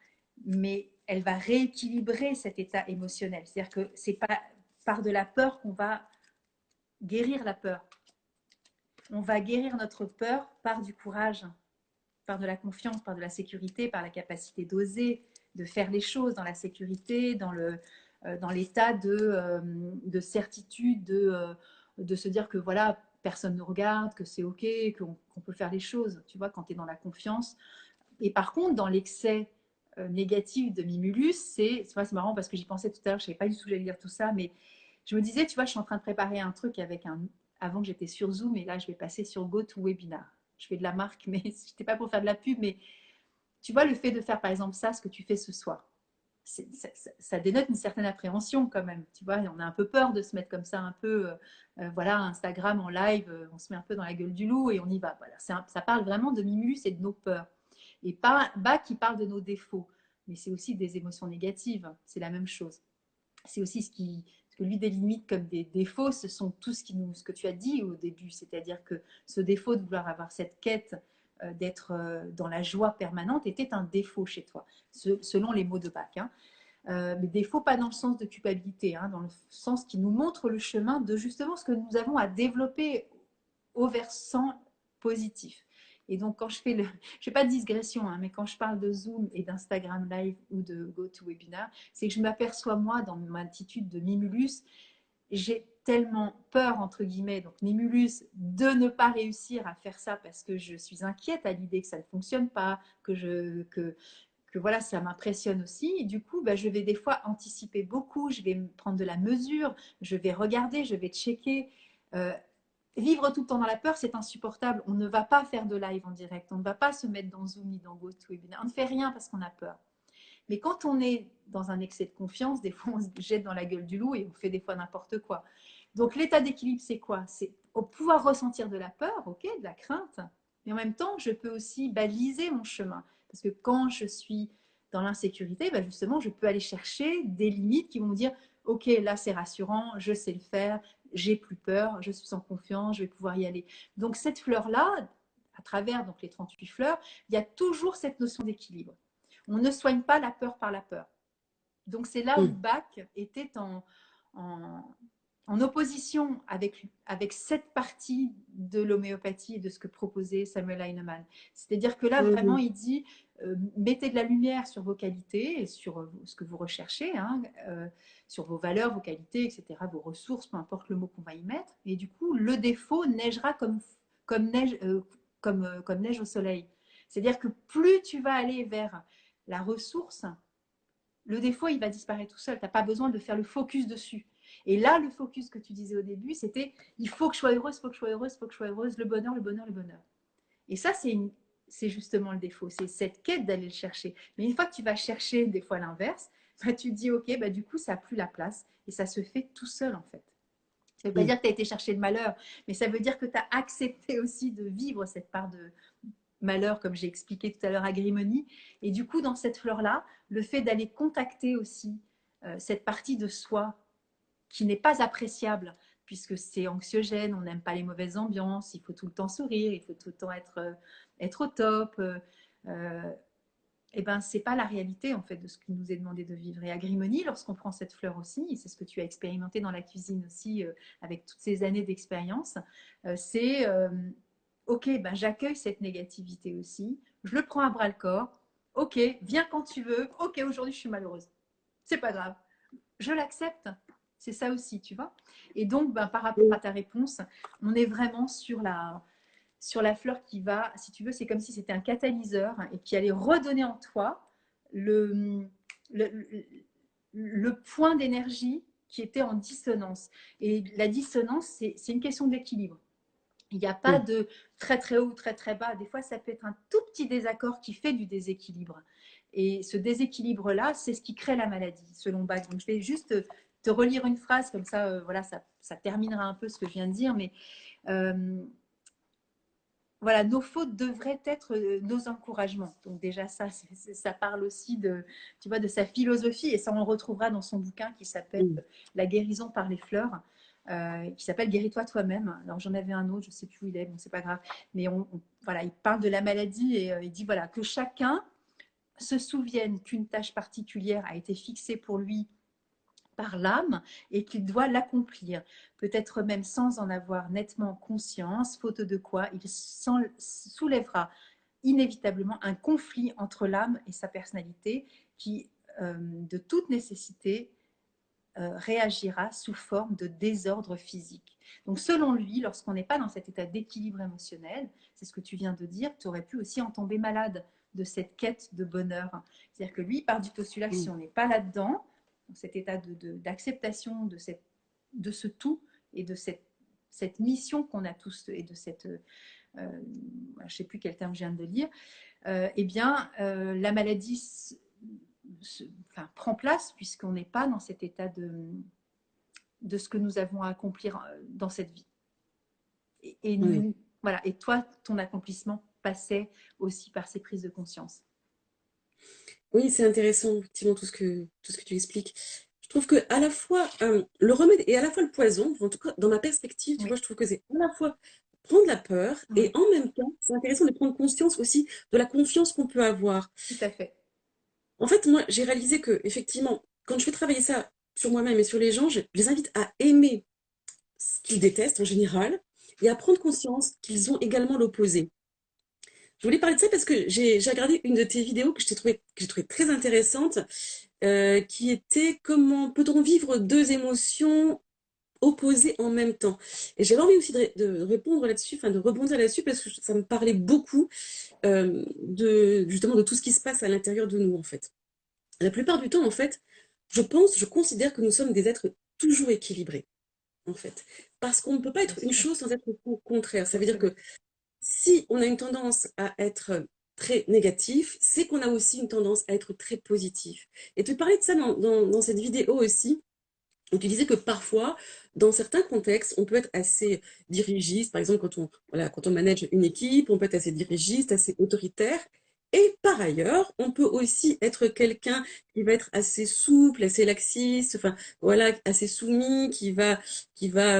mais elle va rééquilibrer cet état émotionnel. C'est-à-dire que ce n'est pas par de la peur qu'on va guérir la peur. On va guérir notre peur par du courage, par de la confiance, par de la sécurité, par la capacité d'oser, de faire les choses dans la sécurité, dans l'état de certitude, de se dire que voilà, personne ne regarde, que c'est OK, qu'on peut faire les choses, tu vois, quand tu es dans la confiance. Et par contre, dans l'excès négatif de Mimulus, c'est marrant parce que j'y pensais tout à l'heure, je ne savais pas du tout que j'allais dire tout ça, mais je me disais, tu vois, je suis en train de préparer un truc avant que j'étais sur Zoom et là, je vais passer sur GoToWebinar. Je fais de la marque, mais je n'étais pas pour faire de la pub, mais tu vois, le fait de faire par exemple ça, ce que tu fais ce soir, ça dénote une certaine appréhension quand même. Tu vois, on a un peu peur de se mettre comme ça, un peu, voilà, Instagram en live, on se met un peu dans la gueule du loup et on y va. Voilà, ça parle vraiment de Mimulus et de nos peurs. Et pas Bach qui parle de nos défauts, mais c'est aussi des émotions négatives. C'est la même chose. C'est aussi ce que lui délimite comme des défauts, ce sont tout ce que tu as dit au début, c'est-à-dire que ce défaut de vouloir avoir cette quête d'être dans la joie permanente était un défaut chez toi, selon les mots de Bach. Hein. Mais défaut pas dans le sens de culpabilité, hein, dans le sens qui nous montre le chemin de justement ce que nous avons à développer au versant positif. Et donc, quand je fais je fais pas de digression, hein, mais quand je parle de Zoom et d'Instagram Live ou de GoToWebinar, c'est que je m'aperçois, moi, dans mon attitude de Mimulus, j'ai tellement peur, entre guillemets, donc Mimulus, de ne pas réussir à faire ça parce que je suis inquiète à l'idée que ça ne fonctionne pas, que voilà, ça m'impressionne aussi. Et du coup, je vais des fois anticiper beaucoup, je vais prendre de la mesure, je vais regarder, je vais checker. Vivre tout le temps dans la peur, c'est insupportable. On ne va pas faire de live en direct, on ne va pas se mettre dans Zoom ni dans GoToWebinar. On ne fait rien parce qu'on a peur. Mais quand on est dans un excès de confiance, des fois on se jette dans la gueule du loup et on fait des fois n'importe quoi. Donc l'état d'équilibre, c'est quoi? C'est pouvoir ressentir de la peur, ok, de la crainte, mais en même temps, je peux aussi baliser mon chemin. Parce que quand je suis dans l'insécurité, justement, je peux aller chercher des limites qui vont me dire ok, là c'est rassurant, je sais le faire, j'ai plus peur, je suis en confiance, je vais pouvoir y aller. Donc cette fleur-là, à travers donc les 38 fleurs, il y a toujours cette notion d'équilibre. On ne soigne pas la peur par la peur. Donc c'est là où Mm. Bach était en, en opposition avec cette partie de l'homéopathie et de ce que proposait Samuel Hahnemann. C'est-à-dire que là, vraiment, Mhm. il dit mettez de la lumière sur vos qualités et sur ce que vous recherchez, hein, sur vos valeurs, vos qualités, etc., vos ressources, peu importe le mot qu'on va y mettre. Et du coup, le défaut neigera comme neige au soleil. C'est-à-dire que plus tu vas aller vers la ressource, le défaut, il va disparaître tout seul. Tu n'as pas besoin de faire le focus dessus. Et là, le focus que tu disais au début, c'était il faut que je sois heureuse, il faut que je sois heureuse, il faut que je sois heureuse, le bonheur, le bonheur, le bonheur. Et ça, c'est justement le défaut. C'est cette quête d'aller le chercher. Mais une fois que tu vas chercher des fois l'inverse, bah, tu te dis, OK, bah, du coup, ça n'a plus la place. Et ça se fait tout seul, en fait. Ça ne veut pas Mm. dire que tu as été chercher le malheur, mais ça veut dire que tu as accepté aussi de vivre cette part de malheur, comme j'ai expliqué tout à l'heure à Grimoni. Et du coup, dans cette fleur-là, le fait d'aller contacter aussi cette partie de soi qui n'est pas appréciable, puisque c'est anxiogène, on n'aime pas les mauvaises ambiances, il faut tout le temps sourire, il faut tout le temps être au top. Et ben, c'est pas la réalité en fait de ce qui nous est demandé de vivre. Et à Grimoni, lorsqu'on prend cette fleur aussi, et c'est ce que tu as expérimenté dans la cuisine aussi avec toutes ces années d'expérience, c'est ok, ben j'accueille cette négativité aussi, je le prends à bras le corps. Ok, viens quand tu veux. Ok, aujourd'hui je suis malheureuse. C'est pas grave, je l'accepte. C'est ça aussi, tu vois. Et donc, ben, par rapport à ta réponse, on est vraiment sur la fleur qui va, si tu veux, c'est comme si c'était un catalyseur et qui allait redonner en toi le, le, le point d'énergie qui était en dissonance. Et la dissonance, c'est une question d'équilibre. Il n'y a pas Mm. de très très haut ou très très bas. Des fois, ça peut être un tout petit désaccord qui fait du déséquilibre. Et ce déséquilibre-là, c'est ce qui crée la maladie, selon Bach. Donc, je vais juste te relire une phrase, comme ça, voilà, ça terminera un peu ce que je viens de dire. Mais euh, voilà, nos fautes devraient être nos encouragements. Donc déjà ça parle aussi de, tu vois, de sa philosophie et ça on le retrouvera dans son bouquin qui s'appelle Mm. La guérison par les fleurs, qui s'appelle Guéris-toi toi-même. Alors j'en avais un autre, je ne sais plus où il est, bon c'est pas grave, mais voilà, il parle de la maladie et il dit voilà que chacun se souvienne qu'une tâche particulière a été fixée pour lui par l'âme et qu'il doit l'accomplir, peut-être même sans en avoir nettement conscience, faute de quoi il soulèvera inévitablement un conflit entre l'âme et sa personnalité qui, de toute nécessité, réagira sous forme de désordre physique. Donc selon lui, lorsqu'on n'est pas dans cet état d'équilibre émotionnel, c'est ce que tu viens de dire, tu aurais pu aussi en tomber malade de cette quête de bonheur. C'est-à-dire que lui part du postulat que si Mm. on n'est pas là-dedans, dans cet état d'acceptation de ce tout et de cette mission qu'on a tous et de cette, je ne sais plus quel terme je viens de lire, eh bien, la maladie enfin, prend place puisqu'on n'est pas dans cet état de ce que nous avons à accomplir dans cette vie. Et Oui. voilà. Et toi, ton accomplissement passait aussi par ces prises de conscience. Oui, c'est intéressant, effectivement, tout ce que tu expliques. Je trouve que à la fois le remède et à la fois le poison, en tout cas dans ma perspective, tu vois, Oui, je trouve que c'est à la fois prendre la peur et oui, en même temps, c'est intéressant de prendre conscience aussi de la confiance qu'on peut avoir. tout à fait. En fait, moi, j'ai réalisé que, effectivement, quand je fais travailler ça sur moi-même et sur les gens, je les invite à aimer ce qu'ils détestent en général et à prendre conscience qu'ils ont également l'opposé. Je voulais parler de ça parce que j'ai regardé une de tes vidéos que j'ai trouvé très intéressante, qui était comment peut-on vivre deux émotions opposées en même temps? Et j'avais envie aussi de répondre là-dessus, enfin de rebondir là-dessus parce que ça me parlait beaucoup justement de tout ce qui se passe à l'intérieur de nous en fait. La plupart du temps, en fait, je considère que nous sommes des êtres toujours équilibrés, en fait. Parce qu'on ne peut pas Bien être une sûr, chose sans être le contraire. Ça veut dire exactement. que si on a une tendance à être très négatif, c'est qu'on a aussi une tendance à être très positif. Et tu parlais de ça dans cette vidéo aussi, où tu disais que parfois, dans certains contextes, on peut être assez dirigiste. Par exemple, voilà, quand on manage une équipe, on peut être assez dirigiste, assez autoritaire. Et par ailleurs, on peut aussi être quelqu'un qui va être assez souple, assez laxiste, enfin voilà, assez soumis, qui va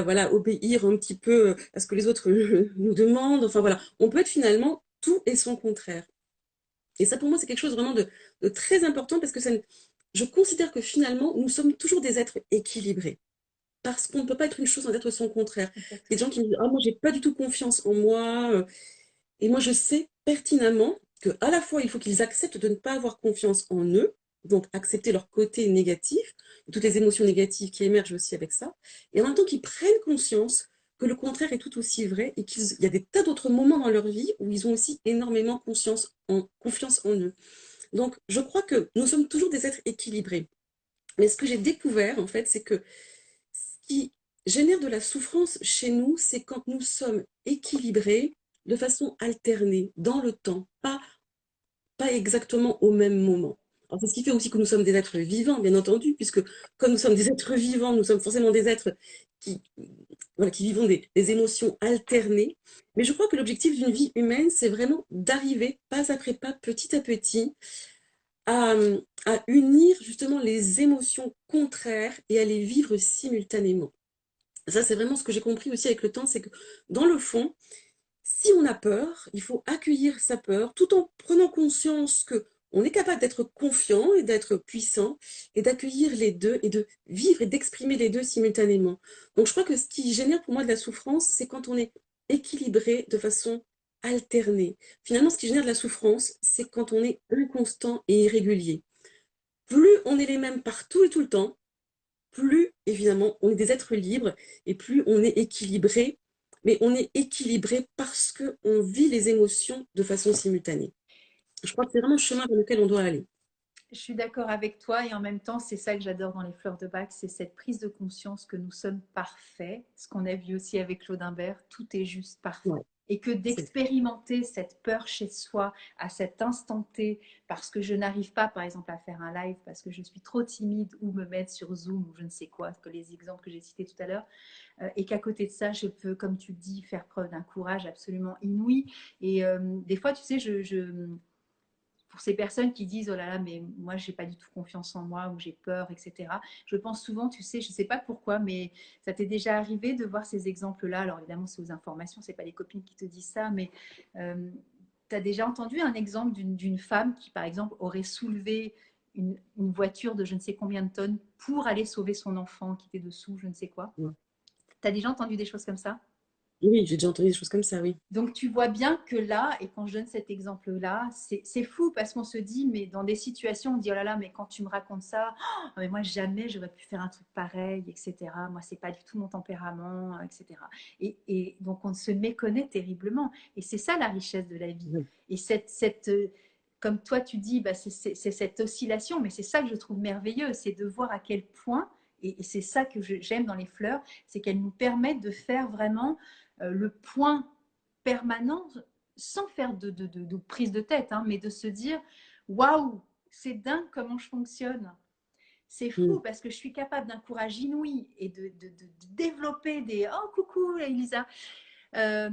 voilà obéir un petit peu à ce que les autres nous demandent. Enfin voilà, on peut être finalement tout et son contraire. Et ça, pour moi, c'est quelque chose vraiment de très important parce que je considère que finalement, nous sommes toujours des êtres équilibrés. Parce qu'on ne peut pas être une chose sans être son contraire. Il y a des gens qui me disent, ah, moi, j'ai pas du tout confiance en moi. Et moi, je sais pertinemment que à la fois, il faut qu'ils acceptent de ne pas avoir confiance en eux, donc accepter leur côté négatif, toutes les émotions négatives qui émergent aussi avec ça, et en même temps qu'ils prennent conscience que le contraire est tout aussi vrai et qu'il y a des tas d'autres moments dans leur vie où ils ont aussi énormément confiance en eux. Donc, je crois que nous sommes toujours des êtres équilibrés. Mais ce que j'ai découvert, en fait, c'est que ce qui génère de la souffrance chez nous, c'est quand nous sommes équilibrés de façon alternée, dans le temps, pas exactement au même moment. Alors, c'est ce qui fait aussi que nous sommes des êtres vivants, bien entendu, puisque comme nous sommes des êtres vivants, nous sommes forcément des êtres qui, voilà, qui vivons des émotions alternées. Mais je crois que l'objectif d'une vie humaine, c'est vraiment d'arriver, pas après pas, petit à petit, à, à unir justement les émotions contraires et à les vivre simultanément. Ça, c'est vraiment ce que j'ai compris aussi avec le temps, c'est que dans le fond, si on a peur, il faut accueillir sa peur tout en prenant conscience que on est capable d'être confiant et d'être puissant et d'accueillir les deux et de vivre et d'exprimer les deux simultanément. Donc je crois que ce qui génère pour moi de la souffrance, c'est quand on est équilibré de façon alternée. Finalement, ce qui génère de la souffrance, c'est quand on est inconstant et irrégulier. Plus on est les mêmes partout et tout le temps, plus évidemment on est des êtres libres et plus on est équilibré. Mais on est équilibré parce qu'on vit les émotions de façon simultanée. Je crois que c'est vraiment le chemin vers lequel on doit aller. Je suis d'accord avec toi et en même temps, c'est ça que j'adore dans les fleurs de bac, c'est cette prise de conscience que nous sommes parfaits. Ce qu'on a vu aussi avec Claude Imbert, tout est juste parfait. Ouais, Et que c'est d'expérimenter cette peur chez soi à cet instant T, parce que je n'arrive pas, par exemple, à faire un live, parce que je suis trop timide ou me mettre sur Zoom ou je ne sais quoi, que les exemples que j'ai cités tout à l'heure, et qu'à côté de ça, je peux, comme tu le dis, faire preuve d'un courage absolument inouï. Et des fois, tu sais, pour ces personnes qui disent oh là là mais moi j'ai pas du tout confiance en moi ou j'ai peur, etc., je pense souvent, tu sais, je sais pas pourquoi, mais ça t'est déjà arrivé de voir ces exemples là. Alors évidemment c'est aux informations, c'est pas les copines qui te disent ça, mais tu as déjà entendu un exemple d'une femme qui par exemple aurait soulevé une voiture de je ne sais combien de tonnes pour aller sauver son enfant qui était dessous, je ne sais quoi. ouais. Tu as déjà entendu des choses comme ça? Oui, j'ai déjà entendu des choses comme ça, oui. Donc tu vois bien que là, et quand je donne cet exemple-là, c'est fou parce qu'on se dit, mais dans des situations, on dit, oh là là, mais quand tu me racontes ça, oh, mais moi jamais j'aurais pu faire un truc pareil, etc. Moi, c'est pas du tout mon tempérament, etc. Et donc on se méconnaît terriblement. Et c'est ça la richesse de la vie. Oui, Et comme toi tu dis, bah, c'est cette oscillation, mais c'est ça que je trouve merveilleux, c'est de voir à quel point, et c'est ça que j'aime dans les fleurs, c'est qu'elles nous permettent de faire vraiment le point permanent sans faire de prise de tête, hein, mais de se dire waouh, c'est dingue comment je fonctionne. C'est mm, fou parce que je suis capable d'un courage inouï et de développer des oh coucou Elisa, euh,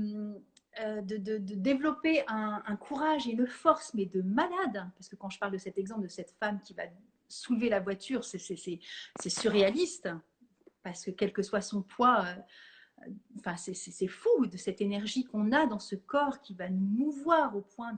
de développer un courage et une force, mais de malade. Parce que quand je parle de cet exemple de cette femme qui va soulever la voiture, c'est surréaliste. Parce que quel que soit son poids, enfin, c'est fou de cette énergie qu'on a dans ce corps qui va nous mouvoir au point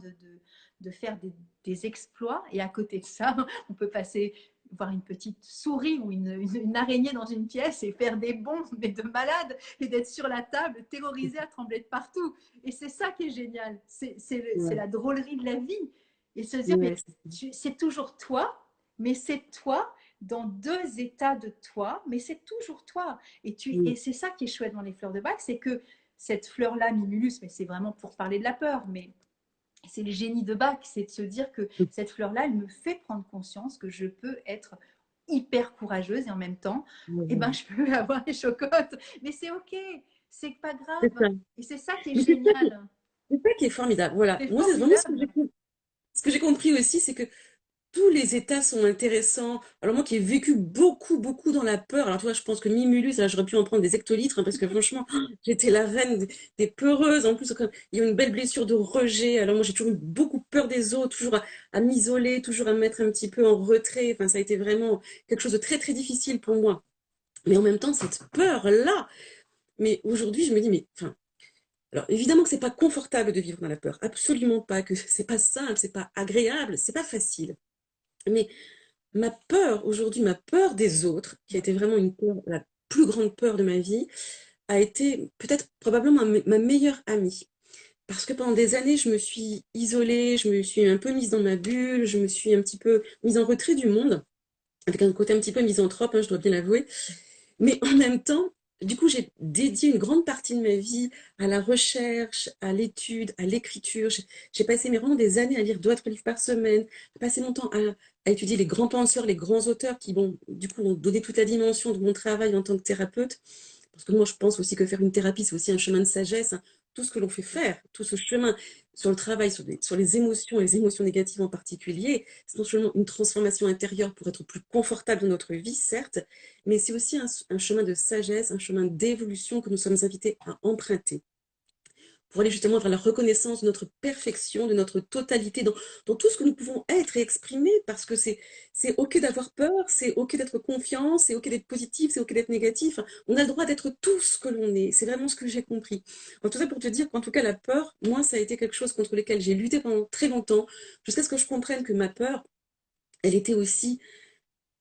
de faire des exploits. Et à côté de ça, on peut passer voir une petite souris ou une araignée dans une pièce et faire des bonds, mais de malade, et d'être sur la table, terrorisé à trembler de partout. Et c'est ça qui est génial. C'est ouais, la drôlerie de la vie. Et se dire, ouais, mais c'est toujours toi, mais c'est toi dans deux états de toi, mais c'est toujours toi. mm, Et c'est ça qui est chouette dans les fleurs de bac, c'est que cette fleur-là, Mimulus, mais c'est vraiment pour parler de la peur, mais c'est le génie de Bach, c'est de se dire que mm, cette fleur-là, elle me fait prendre conscience que je peux être hyper courageuse et en même temps, eh ben, ouais. je peux avoir des chocottes. Mais c'est ok, c'est pas C'est ça. grave. Et c'est ça qui est Mais génial. c'est ça qui est formidable. Voilà. C'est Moi, c'est vraiment formidable. ce que j'ai compris aussi, c'est que tous les états sont intéressants. Alors moi qui ai vécu beaucoup, beaucoup dans la peur, alors tu vois, je pense que Mimulus, là, j'aurais pu en prendre des hectolitres, hein, parce que franchement, j'étais la reine des peureuses. En plus, il y a eu une belle blessure de rejet. Alors moi, j'ai toujours eu beaucoup peur des autres, toujours à m'isoler, toujours à me mettre un petit peu en retrait. Enfin, ça a été vraiment quelque chose de très, très difficile pour moi. Mais en même temps, cette peur-là, mais aujourd'hui, je me dis, mais enfin, alors évidemment que c'est pas confortable de vivre dans la peur, absolument pas, que c'est pas simple, c'est pas agréable, c'est pas facile. Mais ma peur aujourd'hui, ma peur des autres, qui a été vraiment une peur, la plus grande peur de ma vie, a été peut-être probablement ma meilleure amie. Parce que pendant des années, je me suis isolée, je me suis un peu mise dans ma bulle, je me suis un petit peu mise en retrait du monde, avec un côté un petit peu misanthrope, hein, je dois bien l'avouer. Mais en même temps, du coup, j'ai dédié une grande partie de ma vie à la recherche, à l'étude, à l'écriture. J'ai passé mais vraiment des années à lire d'autres livres par semaine, à passer mon temps à étudier les grands penseurs, les grands auteurs qui, bon, du coup, ont donné toute la dimension de mon travail en tant que thérapeute. Parce que moi, je pense aussi que faire une thérapie, c'est aussi un chemin de sagesse, hein. Tout ce que l'on fait faire, tout ce chemin sur le travail, sur les émotions, et les émotions négatives en particulier, c'est non seulement une transformation intérieure pour être plus confortable dans notre vie, certes, mais c'est aussi un chemin de sagesse, un chemin d'évolution que nous sommes invités à emprunter pour aller justement vers la reconnaissance de notre perfection, de notre totalité, dans tout ce que nous pouvons être et exprimer, parce que c'est OK d'avoir peur, c'est OK d'être confiant, c'est OK d'être positif, c'est OK d'être négatif. On a le droit d'être tout ce que l'on est. C'est vraiment ce que j'ai compris. En tout ça pour te dire qu'en tout cas, la peur, moi, ça a été quelque chose contre lequel j'ai lutté pendant très longtemps, jusqu'à ce que je comprenne que ma peur, elle était aussi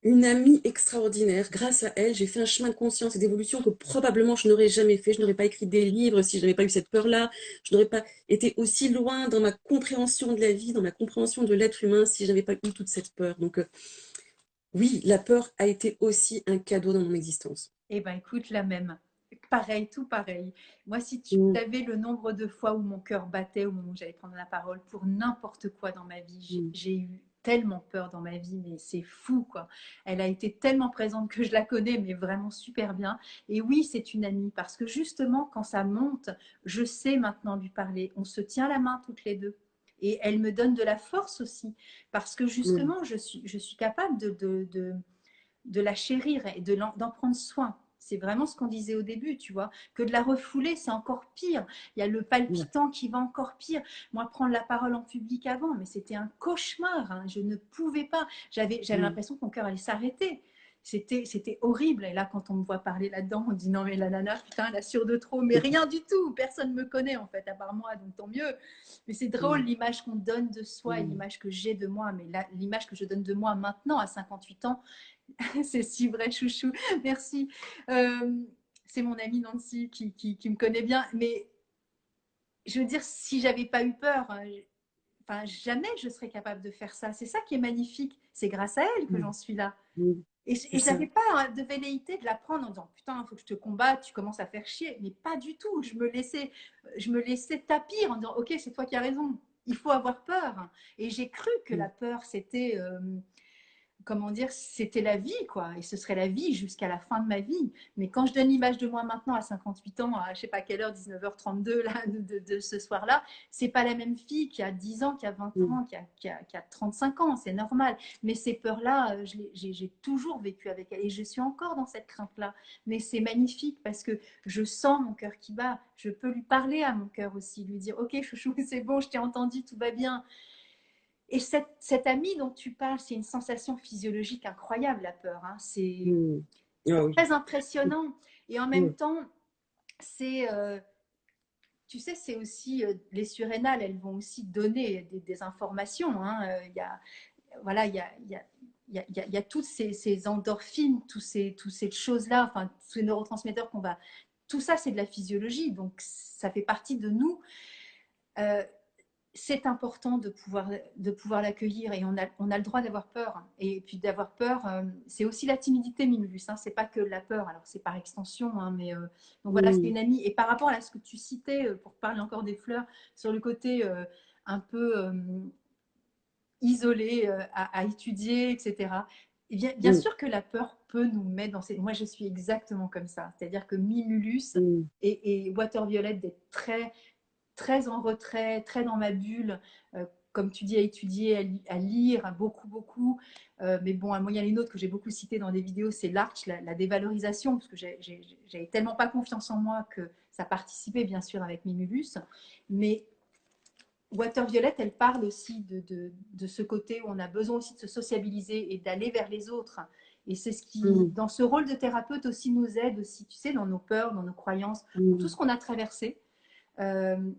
une amie extraordinaire. Grâce à elle, j'ai fait un chemin de conscience et d'évolution que probablement je n'aurais jamais fait. Je n'aurais pas écrit des livres si je n'avais pas eu cette peur-là. Je n'aurais pas été aussi loin dans ma compréhension de la vie, dans ma compréhension de l'être humain si je n'avais pas eu toute cette peur. Donc oui, la peur a été aussi un cadeau dans mon existence. Eh ben écoute, la même. Pareil, tout pareil. Moi, si tu Mm, savais le nombre de fois où mon cœur battait au moment où j'allais prendre la parole pour n'importe quoi dans ma vie, mm, j'ai eu tellement peur dans ma vie, mais c'est fou, quoi. Elle a été tellement présente que je la connais, mais vraiment super bien. Et oui, c'est une amie, parce que justement, quand ça monte, je sais maintenant lui parler. On se tient la main toutes les deux. Et elle me donne de la force aussi, parce que mm, justement, je suis capable de la chérir et d'en prendre soin. C'est vraiment ce qu'on disait au début, tu vois. Que de la refouler, c'est encore pire. Il y a le mm, palpitant qui va encore pire. Moi, prendre la parole en public avant, mais c'était un cauchemar, hein. Je ne pouvais pas. J'avais mm, l'impression que mon cœur allait s'arrêter. C'était horrible. Et là, quand on me voit parler là-dedans, on dit non, mais la nana, putain, elle assure de trop. Mais rien du tout. Personne ne me connaît, en fait, à part moi, donc tant mieux. Mais c'est drôle mm, l'image qu'on donne de soi et mm. l'image que j'ai de moi. Mais l'image que je donne de moi maintenant, à 58 ans, c'est si vrai, chouchou. Merci. Euh, c'est mon amie Nancy qui me connaît bien. Mais je veux dire, si j'avais pas eu peur, enfin, jamais je serais capable de faire ça. C'est ça qui est magnifique. C'est grâce à elle que Mm, j'en suis là. mm. C'est Et ça. j'avais pas de velléité de la prendre en disant putain, il faut que je te combatte, tu commences à faire chier. Mais pas du tout. Je me laissais tapir en disant ok, c'est toi qui as raison. Il faut avoir peur. Et j'ai cru que Mm, la peur, c'était comment dire, c'était la vie, quoi. Et ce serait la vie jusqu'à la fin de ma vie. Mais quand je donne l'image de moi maintenant à 58 ans, à je sais pas quelle heure, 19h32 là, de ce soir-là, c'est pas la même fille qui a 10 ans, qui a 20 mm, ans, qui a 35 ans, c'est normal. Mais ces peurs-là, j'ai toujours vécu avec elle et je suis encore dans cette crainte-là. Mais c'est magnifique parce que je sens mon cœur qui bat. Je peux lui parler à mon cœur aussi, lui dire ok chouchou, c'est bon, je t'ai entendu, tout va bien. Et cette amie dont tu parles, c'est une sensation physiologique incroyable, la peur, hein. mm. Ah oui. Très impressionnant. Et en même Mm, temps, c'est, tu sais, c'est aussi, les surrénales, elles vont aussi donner des informations, hein. Il y a, voilà, il y a toutes ces endorphines, toutes ces choses-là, enfin, tous ces neurotransmetteurs qu'on va... Tout ça, c'est de la physiologie, donc ça fait partie de nous. Euh, c'est important de pouvoir l'accueillir et on a le droit d'avoir peur. Et puis d'avoir peur, c'est aussi la timidité, Mimulus, hein, c'est pas que la peur, alors c'est par extension, hein, mais donc voilà, c'est mm, une amie. Et par rapport à ce que tu citais, pour parler encore des fleurs, sur le côté un peu isolé à étudier, etc. Et bien mm, sûr que la peur peut nous mettre dans ces... Moi, je suis exactement comme ça. C'est-à-dire que Mimulus mm, et Water Violet d'être très en retrait, très dans ma bulle, comme tu dis, à étudier, à lire, à beaucoup, beaucoup. Mais bon, un moyen et une autre que j'ai beaucoup cité dans des vidéos, c'est l'arch, la dévalorisation, parce que j'avais tellement pas confiance en moi que ça participait bien sûr avec Mimulus. Mais Water Violet, elle parle aussi de ce côté où on a besoin aussi de se sociabiliser et d'aller vers les autres. Et c'est ce qui, Mm, dans ce rôle de thérapeute aussi, nous aide aussi, tu sais, dans nos peurs, dans nos croyances, dans tout mm, ce qu'on a traversé. Euh,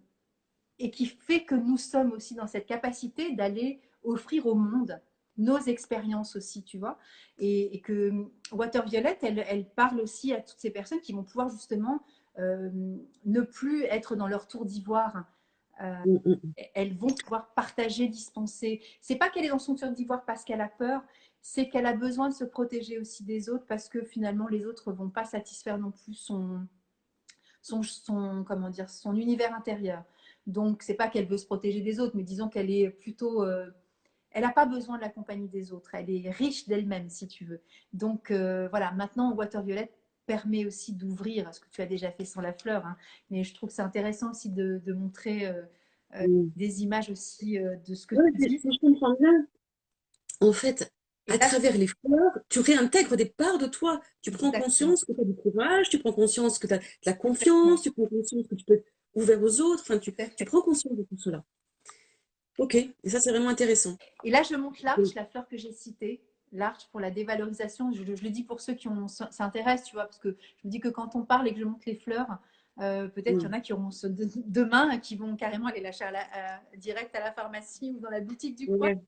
et qui fait que nous sommes aussi dans cette capacité d'aller offrir au monde nos expériences aussi, tu vois. Et que Water Violet, elle parle aussi à toutes ces personnes qui vont pouvoir justement euh, ne plus être dans leur tour d'ivoire. Euh, mm, mm. Elles vont pouvoir partager, dispenser. C'est pas qu'elle est dans son tour d'ivoire parce qu'elle a peur, c'est qu'elle a besoin de se protéger aussi des autres parce que finalement les autres vont pas satisfaire non plus comment dire, son univers intérieur. Donc, c'est pas qu'elle veut se protéger des autres, mais disons qu'elle est plutôt. Elle n'a pas besoin de la compagnie des autres. Elle est riche d'elle-même, si tu veux. Donc, voilà, maintenant, Water Violet permet aussi d'ouvrir ce que tu as déjà fait sans la fleur. Hein, mais je trouve que c'est intéressant aussi de montrer Mm. des images aussi de ce que Ouais, tu vis. si je comprends bien, en fait, Et à là, travers les fleurs, tu réintègres des parts de toi. Tu prends exactement. conscience que tu as du courage, tu prends conscience que tu as de la confiance, tu prends conscience que tu peux être ouvert aux autres. Enfin, Tout à tu fait. prends conscience de tout cela. Ok, et ça, c'est vraiment intéressant. Et là, je montre l'arche, Donc, la fleur que j'ai citée, l'arche pour la dévalorisation. Je le dis pour ceux qui s'intéressent, tu vois, parce que je me dis que quand on parle et que je montre les fleurs, peut-être qu'il y en mm, a qui auront demain, qui vont carrément aller l'acheter direct à la pharmacie ou dans la boutique du coin. ouais.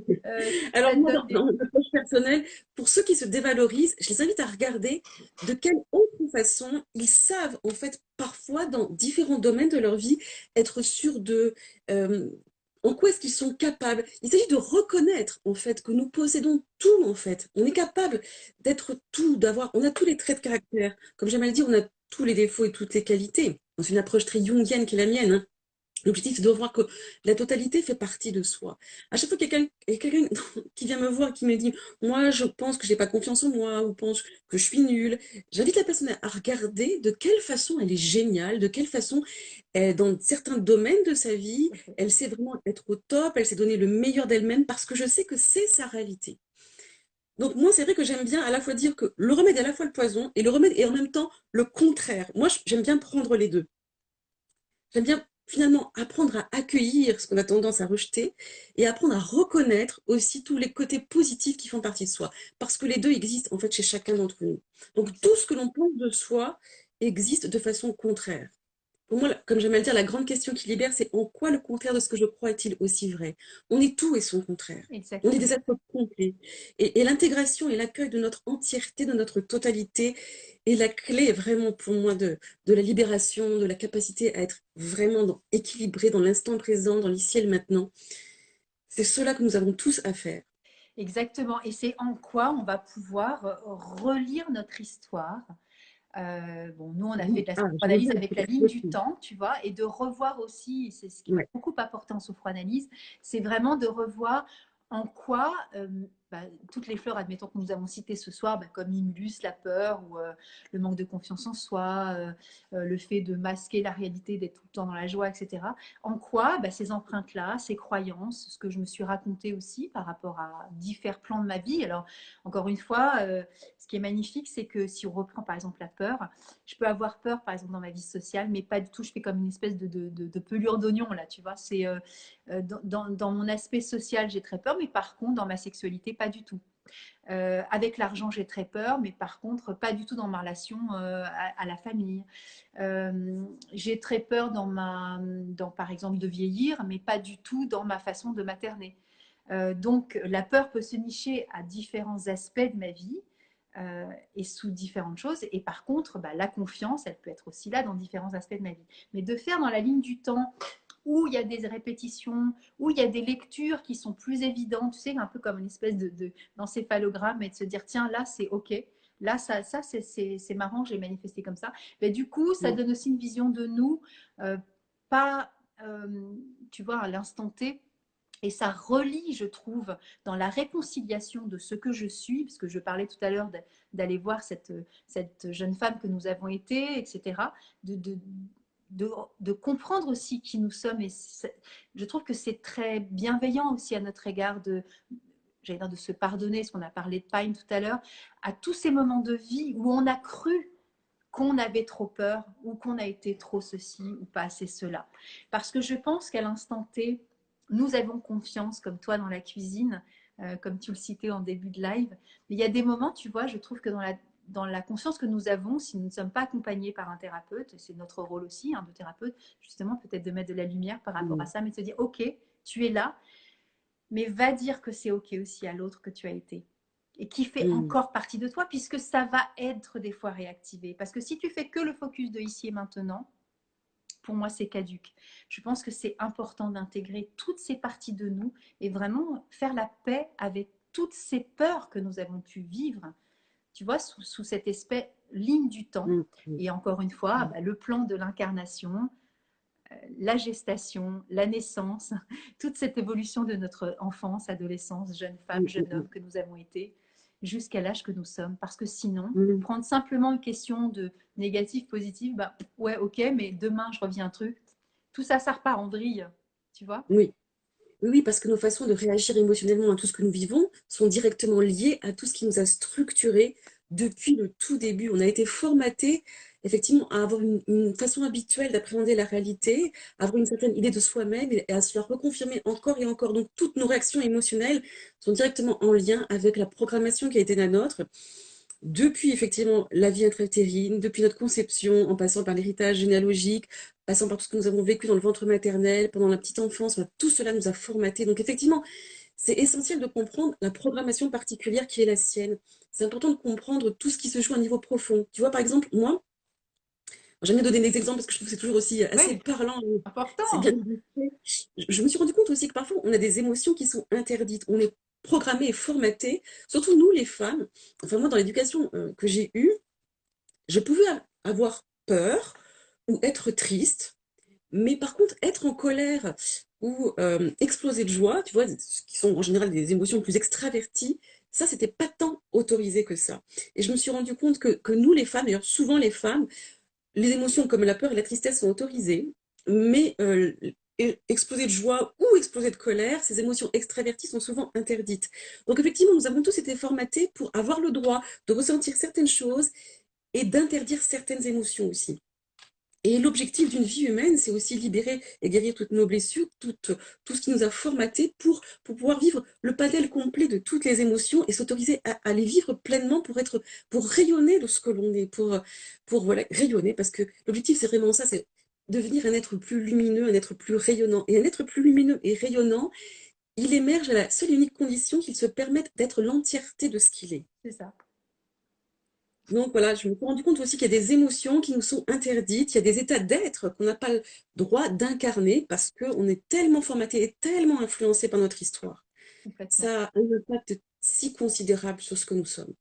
Si ça Alors te moi, donne des... dans mon approche personnelle, pour ceux qui se dévalorisent, je les invite à regarder de quelle autre façon ils savent, en fait, parfois, dans différents domaines de leur vie, être sûrs de en quoi est-ce qu'ils sont capables. Il s'agit de reconnaître, en fait, que nous possédons tout, en fait. On est capable d'être tout, d'avoir, on a tous les traits de caractère. Comme j'aime à le dire, on a tous les défauts et toutes les qualités. C'est une approche très jungienne qui est la mienne, hein. L'objectif, c'est de voir que la totalité fait partie de soi. À chaque fois qu'il y a quelqu'un qui vient me voir et qui me dit, moi, je pense que j'ai pas confiance en moi, ou pense que je suis nulle, j'invite la personne à regarder de quelle façon elle est géniale, de quelle façon, dans certains domaines de sa vie, elle sait vraiment être au top, elle sait donner le meilleur d'elle-même, parce que je sais que c'est sa réalité. Donc moi, c'est vrai que j'aime bien à la fois dire que le remède est à la fois le poison, et le remède est en même temps le contraire. Moi, j'aime bien prendre les deux. J'aime bien finalement apprendre à accueillir ce qu'on a tendance à rejeter et apprendre à reconnaître aussi tous les côtés positifs qui font partie de soi. Parce que les deux existent en fait chez chacun d'entre nous. Donc tout ce que l'on pense de soi existe de façon contraire. Pour moi, comme j'aime à le dire, la grande question qui libère, c'est en quoi le contraire de ce que je crois est-il aussi vrai? On est tout et son contraire. On est des Exactement. êtres complets. Et l'intégration et l'accueil de notre entièreté, de notre totalité, est la clé vraiment pour moi de la libération, de la capacité à être vraiment équilibré dans l'instant présent, dans l'ici et le maintenant. C'est cela que nous avons tous à faire. Exactement. Et c'est en quoi on va pouvoir relire notre histoire. Bon, nous, on a fait de la Ah, je veux sophroanalyse bien avec la écouter. ligne du temps, tu vois, et de revoir aussi, et c'est ce qui m'a Ouais. beaucoup apporté en sophroanalyse, c'est vraiment de revoir en quoi bah, toutes les fleurs, admettons que nous avons citées ce soir, bah, comme Imulus, la peur ou le manque de confiance en soi, le fait de masquer la réalité, d'être tout le temps dans la joie, etc. En quoi bah, ces empreintes-là, ces croyances, ce que je me suis raconté aussi par rapport à différents plans de ma vie. Alors, encore une fois, ce qui est magnifique, c'est que si on reprend par exemple la peur, je peux avoir peur par exemple dans ma vie sociale, mais pas du tout, je fais comme une espèce de pelure d'oignon là, tu vois. C'est dans mon aspect social, j'ai très peur, mais par contre, dans ma sexualité, pas du tout. Avec l'argent, j'ai très peur, mais par contre, pas du tout dans ma relation à la famille. J'ai très peur par exemple, de vieillir, mais pas du tout dans ma façon de materner. Donc, la peur peut se nicher à différents aspects de ma vie et sous différentes choses. Et par contre, bah, la confiance, elle peut être aussi là dans différents aspects de ma vie. Mais de faire dans la ligne du temps où il y a des répétitions, où il y a des lectures qui sont plus évidentes, tu sais, un peu comme une espèce d'encéphalogramme et de se dire, tiens, là, c'est OK. Là, ça c'est marrant, j'ai manifesté comme ça. Mais du coup, ça donne aussi une vision de nous, pas, tu vois, à l'instant T, et ça relie, je trouve, dans la réconciliation de ce que je suis, parce que je parlais tout à l'heure d'aller voir cette jeune femme que nous avons été, etc., de, de, de comprendre aussi qui nous sommes. Et je trouve que c'est très bienveillant aussi à notre égard j'allais dire de se pardonner, parce qu'on a parlé de Pine tout à l'heure, à tous ces moments de vie où on a cru qu'on avait trop peur ou qu'on a été trop ceci ou pas assez cela. Parce que je pense qu'à l'instant T, nous avons confiance, comme toi dans la cuisine, comme tu le citais en début de live. Mais il y a des moments, tu vois, je trouve que dans la confiance que nous avons, si nous ne sommes pas accompagnés par un thérapeute, c'est notre rôle aussi, de thérapeute, justement, peut-être de mettre de la lumière par rapport à Mm. ça, mais de se dire, OK, tu es là, mais va dire que c'est OK aussi à l'autre que tu as été et qui fait Mm. encore partie de toi, puisque ça va être des fois réactivé. Parce que si tu fais que le focus de ici et maintenant, pour moi, c'est caduque. Je pense que c'est important d'intégrer toutes ces parties de nous et vraiment faire la paix avec toutes ces peurs que nous avons pu vivre, tu vois, sous cette espèce ligne du temps. Mm. Mm. Et encore une fois, le plan de l'incarnation, la gestation, la naissance, toute cette évolution de notre enfance, adolescence, jeune femme, Mm. jeune Mm. homme que nous avons été, jusqu'à l'âge que nous sommes. Parce que sinon, Mm. prendre simplement une question de négatif, positif, bah ouais, ok, mais demain je reviens un truc. Tout ça, ça repart en vrille, tu vois. Oui. Oui, oui, parce que nos façons de réagir émotionnellement à tout ce que nous vivons sont directement liées à tout ce qui nous a structurés depuis le tout début. On a été formaté effectivement à avoir une façon habituelle d'appréhender la réalité, à avoir une certaine idée de soi-même et à se la reconfirmer encore et encore. Donc toutes nos réactions émotionnelles sont directement en lien avec la programmation qui a été la nôtre depuis effectivement la vie intra-utérine, depuis notre conception, en passant par l'héritage généalogique, passant par tout ce que nous avons vécu dans le ventre maternel, pendant la petite enfance, enfin, tout cela nous a formatés. Donc effectivement, c'est essentiel de comprendre la programmation particulière qui est la sienne. C'est important de comprendre tout ce qui se joue à un niveau profond. Tu vois, par exemple, moi, j'aime bien donner des exemples parce que je trouve que c'est toujours aussi assez Oui, parlant. C'est bien important. illustré. Je me suis rendu compte aussi que parfois, on a des émotions qui sont interdites. On est programmé et formaté, surtout nous les femmes. Enfin, moi, dans l'éducation que j'ai eue, je pouvais avoir peur ou être triste, mais par contre, être en colère ou exploser de joie, tu vois, qui sont en général des émotions plus extraverties, ça, c'était pas tant autorisé que ça. Et je me suis rendu compte que nous, les femmes, d'ailleurs, souvent les femmes, les émotions comme la peur et la tristesse sont autorisées, mais exploser de joie ou exploser de colère, ces émotions extraverties sont souvent interdites. Donc effectivement, nous avons tous été formatés pour avoir le droit de ressentir certaines choses et d'interdire certaines émotions aussi. Et l'objectif d'une vie humaine, c'est aussi libérer et guérir toutes nos blessures, tout ce qui nous a formatés pour pouvoir vivre le panel complet de toutes les émotions et s'autoriser à les vivre pleinement pour rayonner de ce que l'on est, pour voilà, rayonner, parce que l'objectif, c'est vraiment ça, c'est devenir un être plus lumineux, un être plus rayonnant. Et un être plus lumineux et rayonnant, il émerge à la seule et unique condition qu'il se permette d'être l'entièreté de ce qu'il est. C'est ça. Donc voilà, je me suis rendu compte aussi qu'il y a des émotions qui nous sont interdites, il y a des états d'être qu'on n'a pas le droit d'incarner parce qu'on est tellement formaté et tellement influencé par notre histoire. Complètement. Ça a un impact si considérable sur ce que nous sommes.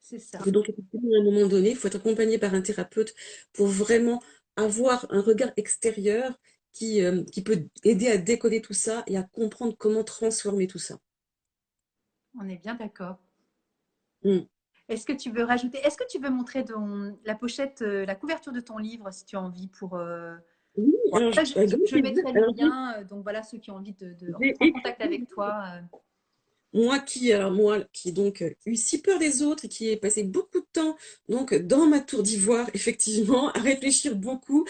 C'est ça. Et donc, effectivement, à un moment donné, il faut être accompagné par un thérapeute pour vraiment avoir un regard extérieur qui peut aider à décoder tout ça et à comprendre comment transformer tout ça. On est bien d'accord. Mm. Est-ce que tu veux rajouter, est-ce que tu veux montrer la pochette, la couverture de ton livre si tu as envie pour. Oui, Bon, alors, après, avec grand je plaisir. mettrai le Alors, lien, donc voilà, ceux qui ont envie de j'ai rentrer en écrit contact avec toi. moi qui ai donc eu si peur des autres et qui ai passé beaucoup de temps donc dans ma tour d'ivoire, effectivement, à réfléchir beaucoup,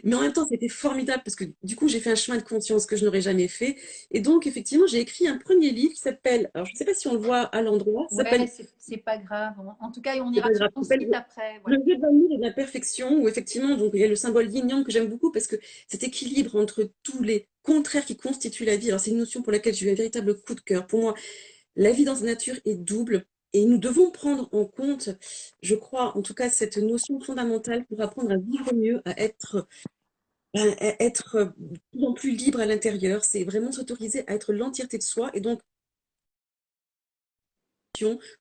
mais en même temps c'était formidable parce que du coup j'ai fait un chemin de conscience que je n'aurais jamais fait. Et donc effectivement j'ai écrit un premier livre qui s'appelle, alors je ne sais pas si on le voit à l'endroit, ça Ouais, s'appelle, c'est pas grave. En tout cas, on c'est ira pas sur grave, ton ça s'appelle site après. Le Voilà. jeu de l'amour et de la perfection, où effectivement donc il y a le symbole yin-yang que j'aime beaucoup parce que cet équilibre entre tous les contraires qui constituent la vie, alors c'est une notion pour laquelle j'ai eu un véritable coup de cœur. Pour moi, la vie dans la nature est double et nous devons prendre en compte, je crois, en tout cas, cette notion fondamentale pour apprendre à vivre mieux, à être de plus en plus libre à l'intérieur. C'est vraiment s'autoriser à être l'entièreté de soi et donc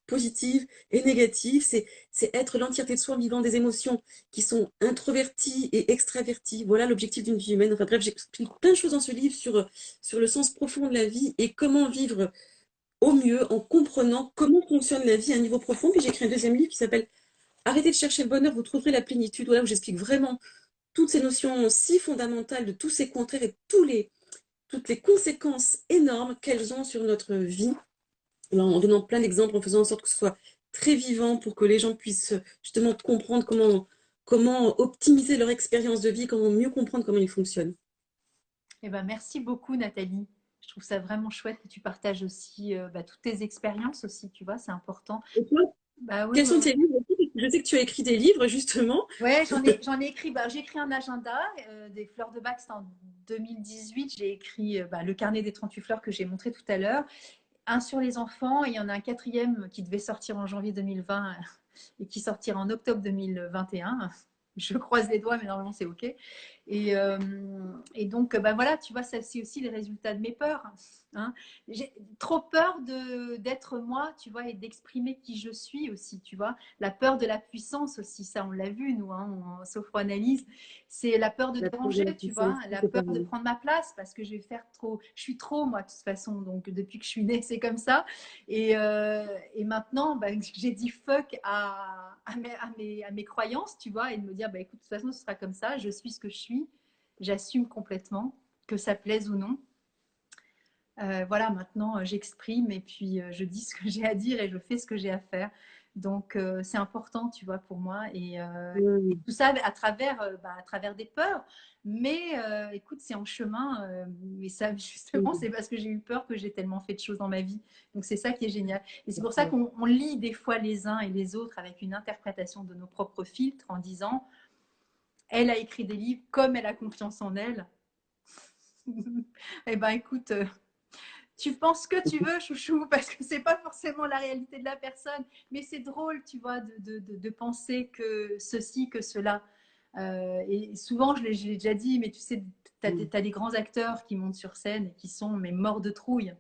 positives et négatives, c'est être l'entièreté de soi vivant des émotions qui sont introverties et extraverties. Voilà l'objectif d'une vie humaine. Enfin bref, j'explique plein de choses dans ce livre sur le sens profond de la vie et comment vivre au mieux en comprenant comment fonctionne la vie à un niveau profond. Puis j'ai écrit un deuxième livre qui s'appelle Arrêtez de chercher le bonheur, vous trouverez la plénitude. Voilà où j'explique vraiment toutes ces notions si fondamentales de tous ces contraires et toutes les conséquences énormes qu'elles ont sur notre vie. Alors, en donnant plein d'exemples, en faisant en sorte que ce soit très vivant pour que les gens puissent justement comprendre comment optimiser leur expérience de vie, comment mieux comprendre comment ils fonctionnent. Eh ben, merci beaucoup, Nathalie. Je trouve ça vraiment chouette que tu partages aussi bah, toutes tes expériences aussi, tu vois, c'est important. Et toi, Bah oui, quels oui, sont oui. tes livres aussi? Je sais que tu as écrit des livres, justement. Ouais, j'en ai écrit. Bah, j'ai écrit un agenda des fleurs de bac, c'était en 2018. J'ai écrit bah, le carnet des 38 fleurs que j'ai montré tout à l'heure. Un sur les enfants, et il y en a un quatrième qui devait sortir en janvier 2020 et qui sortira en octobre 2021. Je croise les doigts, mais normalement c'est OK. Et, et donc, bah voilà, tu vois, ça c'est aussi les résultats de mes peurs. Hein. J'ai trop peur d'être moi, tu vois, et d'exprimer qui je suis aussi, tu vois. La peur de la puissance aussi, ça on l'a vu, nous, hein, en sophroanalyse. C'est la peur de La peur de la déranger, tu vois, puissance, la c'est peur de pareil. prendre ma place parce que je vais faire trop. Je suis trop, moi, de toute façon. Donc, depuis que je suis née, c'est comme ça. Et maintenant, bah, j'ai dit fuck à mes croyances, tu vois, et de me dire, bah, écoute, de toute façon, ce sera comme ça, je suis ce que je suis, j'assume complètement, que ça plaise ou non. Voilà, maintenant, j'exprime et puis je dis ce que j'ai à dire et je fais ce que j'ai à faire. Donc, c'est important, tu vois, pour moi. Et Oui, tout ça à travers des peurs. Mais écoute, c'est en chemin. Mais ça, justement, oui, c'est parce que j'ai eu peur que j'ai tellement fait de choses dans ma vie. Donc, c'est ça qui est génial. Et c'est pour ça d'accord. qu'on lit des fois les uns et les autres avec une interprétation de nos propres filtres en disant, elle a écrit des livres comme elle a confiance en elle. Eh ben, écoute, tu penses que tu veux, chouchou, parce que c'est pas forcément la réalité de la personne, mais c'est drôle, tu vois, de penser que ceci, que cela. Et souvent, je l'ai déjà dit, mais tu sais, tu as des grands acteurs qui montent sur scène et qui sont mais morts de trouille.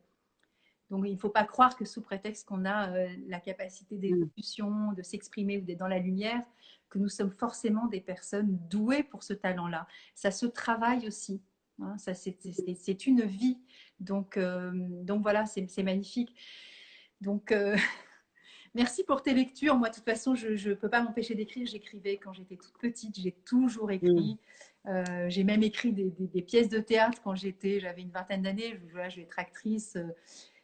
Donc, il ne faut pas croire que sous prétexte qu'on a la capacité d'élocution, de s'exprimer ou d'être dans la lumière, que nous sommes forcément des personnes douées pour ce talent-là. Ça se travaille aussi. Hein, ça, c'est une vie. Donc voilà, c'est magnifique. Donc, merci pour tes lectures. Moi, de toute façon, je ne peux pas m'empêcher d'écrire. J'écrivais quand j'étais toute petite. J'ai toujours écrit. J'ai même écrit des pièces de théâtre quand j'avais une vingtaine d'années. Je vais être actrice.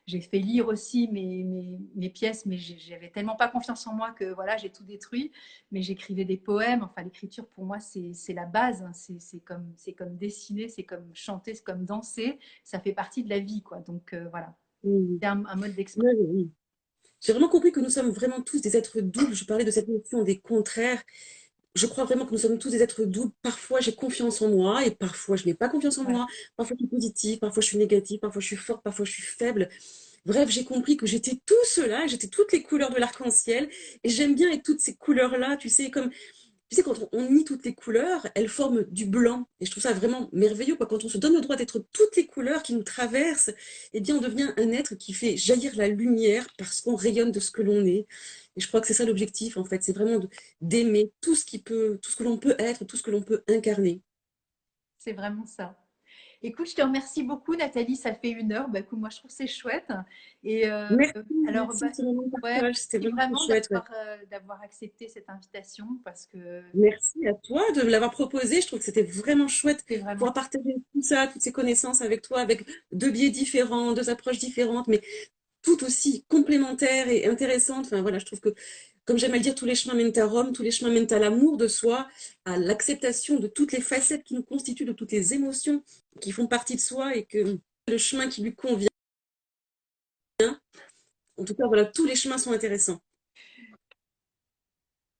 J'ai fait lire aussi mes pièces, mais j'avais tellement pas confiance en moi que voilà, j'ai tout détruit. Mais j'écrivais des poèmes. Enfin, l'écriture pour moi, c'est la base. Hein. C'est comme dessiner, c'est comme chanter, c'est comme danser. Ça fait partie de la vie, quoi. Donc voilà, Oui, c'est un mode d'expression. oui, oui. J'ai vraiment compris que nous sommes vraiment tous des êtres doubles. Je parlais de cette notion des contraires. Je crois vraiment que nous sommes tous des êtres doubles. Parfois, j'ai confiance en moi et parfois, je n'ai pas confiance en Voilà. moi. Parfois, je suis positive, parfois, je suis négative, parfois, je suis forte, parfois, je suis faible. Bref, j'ai compris que j'étais tout cela, j'étais toutes les couleurs de l'arc-en-ciel et j'aime bien être toutes ces couleurs-là, tu sais, comme tu sais, quand on nie toutes les couleurs, elles forment du blanc. Et je trouve ça vraiment merveilleux, quoi. Quand on se donne le droit d'être toutes les couleurs qui nous traversent, eh bien, on devient un être qui fait jaillir la lumière parce qu'on rayonne de ce que l'on est. Et je crois que c'est ça l'objectif, en fait. C'est vraiment d'aimer tout ce qui peut, tout ce que l'on peut être, tout ce que l'on peut incarner. C'est vraiment ça. Écoute, je te remercie beaucoup, Nathalie. Ça fait 1 heure. Bah, écoute, moi, je trouve que c'est chouette. Et Merci, alors, merci bah, de ce moment de ouais, partage. C'était merci vraiment trop vraiment chouette, ouais. d'avoir accepté cette invitation parce que Merci à toi de me l'avoir proposé. Je trouve que c'était vraiment chouette c'est de vraiment. pouvoir partager tout ça, toutes ces connaissances avec toi, avec deux biais différents, deux approches différentes, mais tout aussi complémentaires et intéressantes. Enfin voilà, je trouve que, comme j'aime à le dire, tous les chemins mènent à Rome, tous les chemins mènent à l'amour de soi, à l'acceptation de toutes les facettes qui nous constituent, de toutes les émotions qui font partie de soi et que le chemin qui lui convient. En tout cas, voilà, tous les chemins sont intéressants.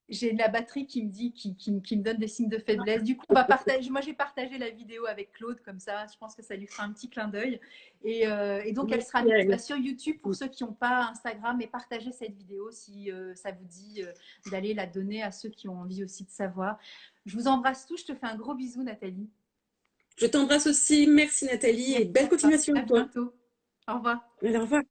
J'ai de la batterie qui me dit, qui me donne des signes de faiblesse. Du coup, on va partager. Moi, j'ai partagé la vidéo avec Claude comme ça. Je pense que ça lui fera un petit clin d'œil. Et donc, elle sera Merci mise à elle. sur YouTube pour ceux qui n'ont pas Instagram. Et partagez cette vidéo si ça vous dit d'aller la donner à ceux qui ont envie aussi de savoir. Je vous embrasse tous. Je te fais un gros bisou, Nathalie. Je t'embrasse aussi. Merci Nathalie Merci et belle à toi. continuation À à toi. bientôt. Au revoir. Allez, au revoir.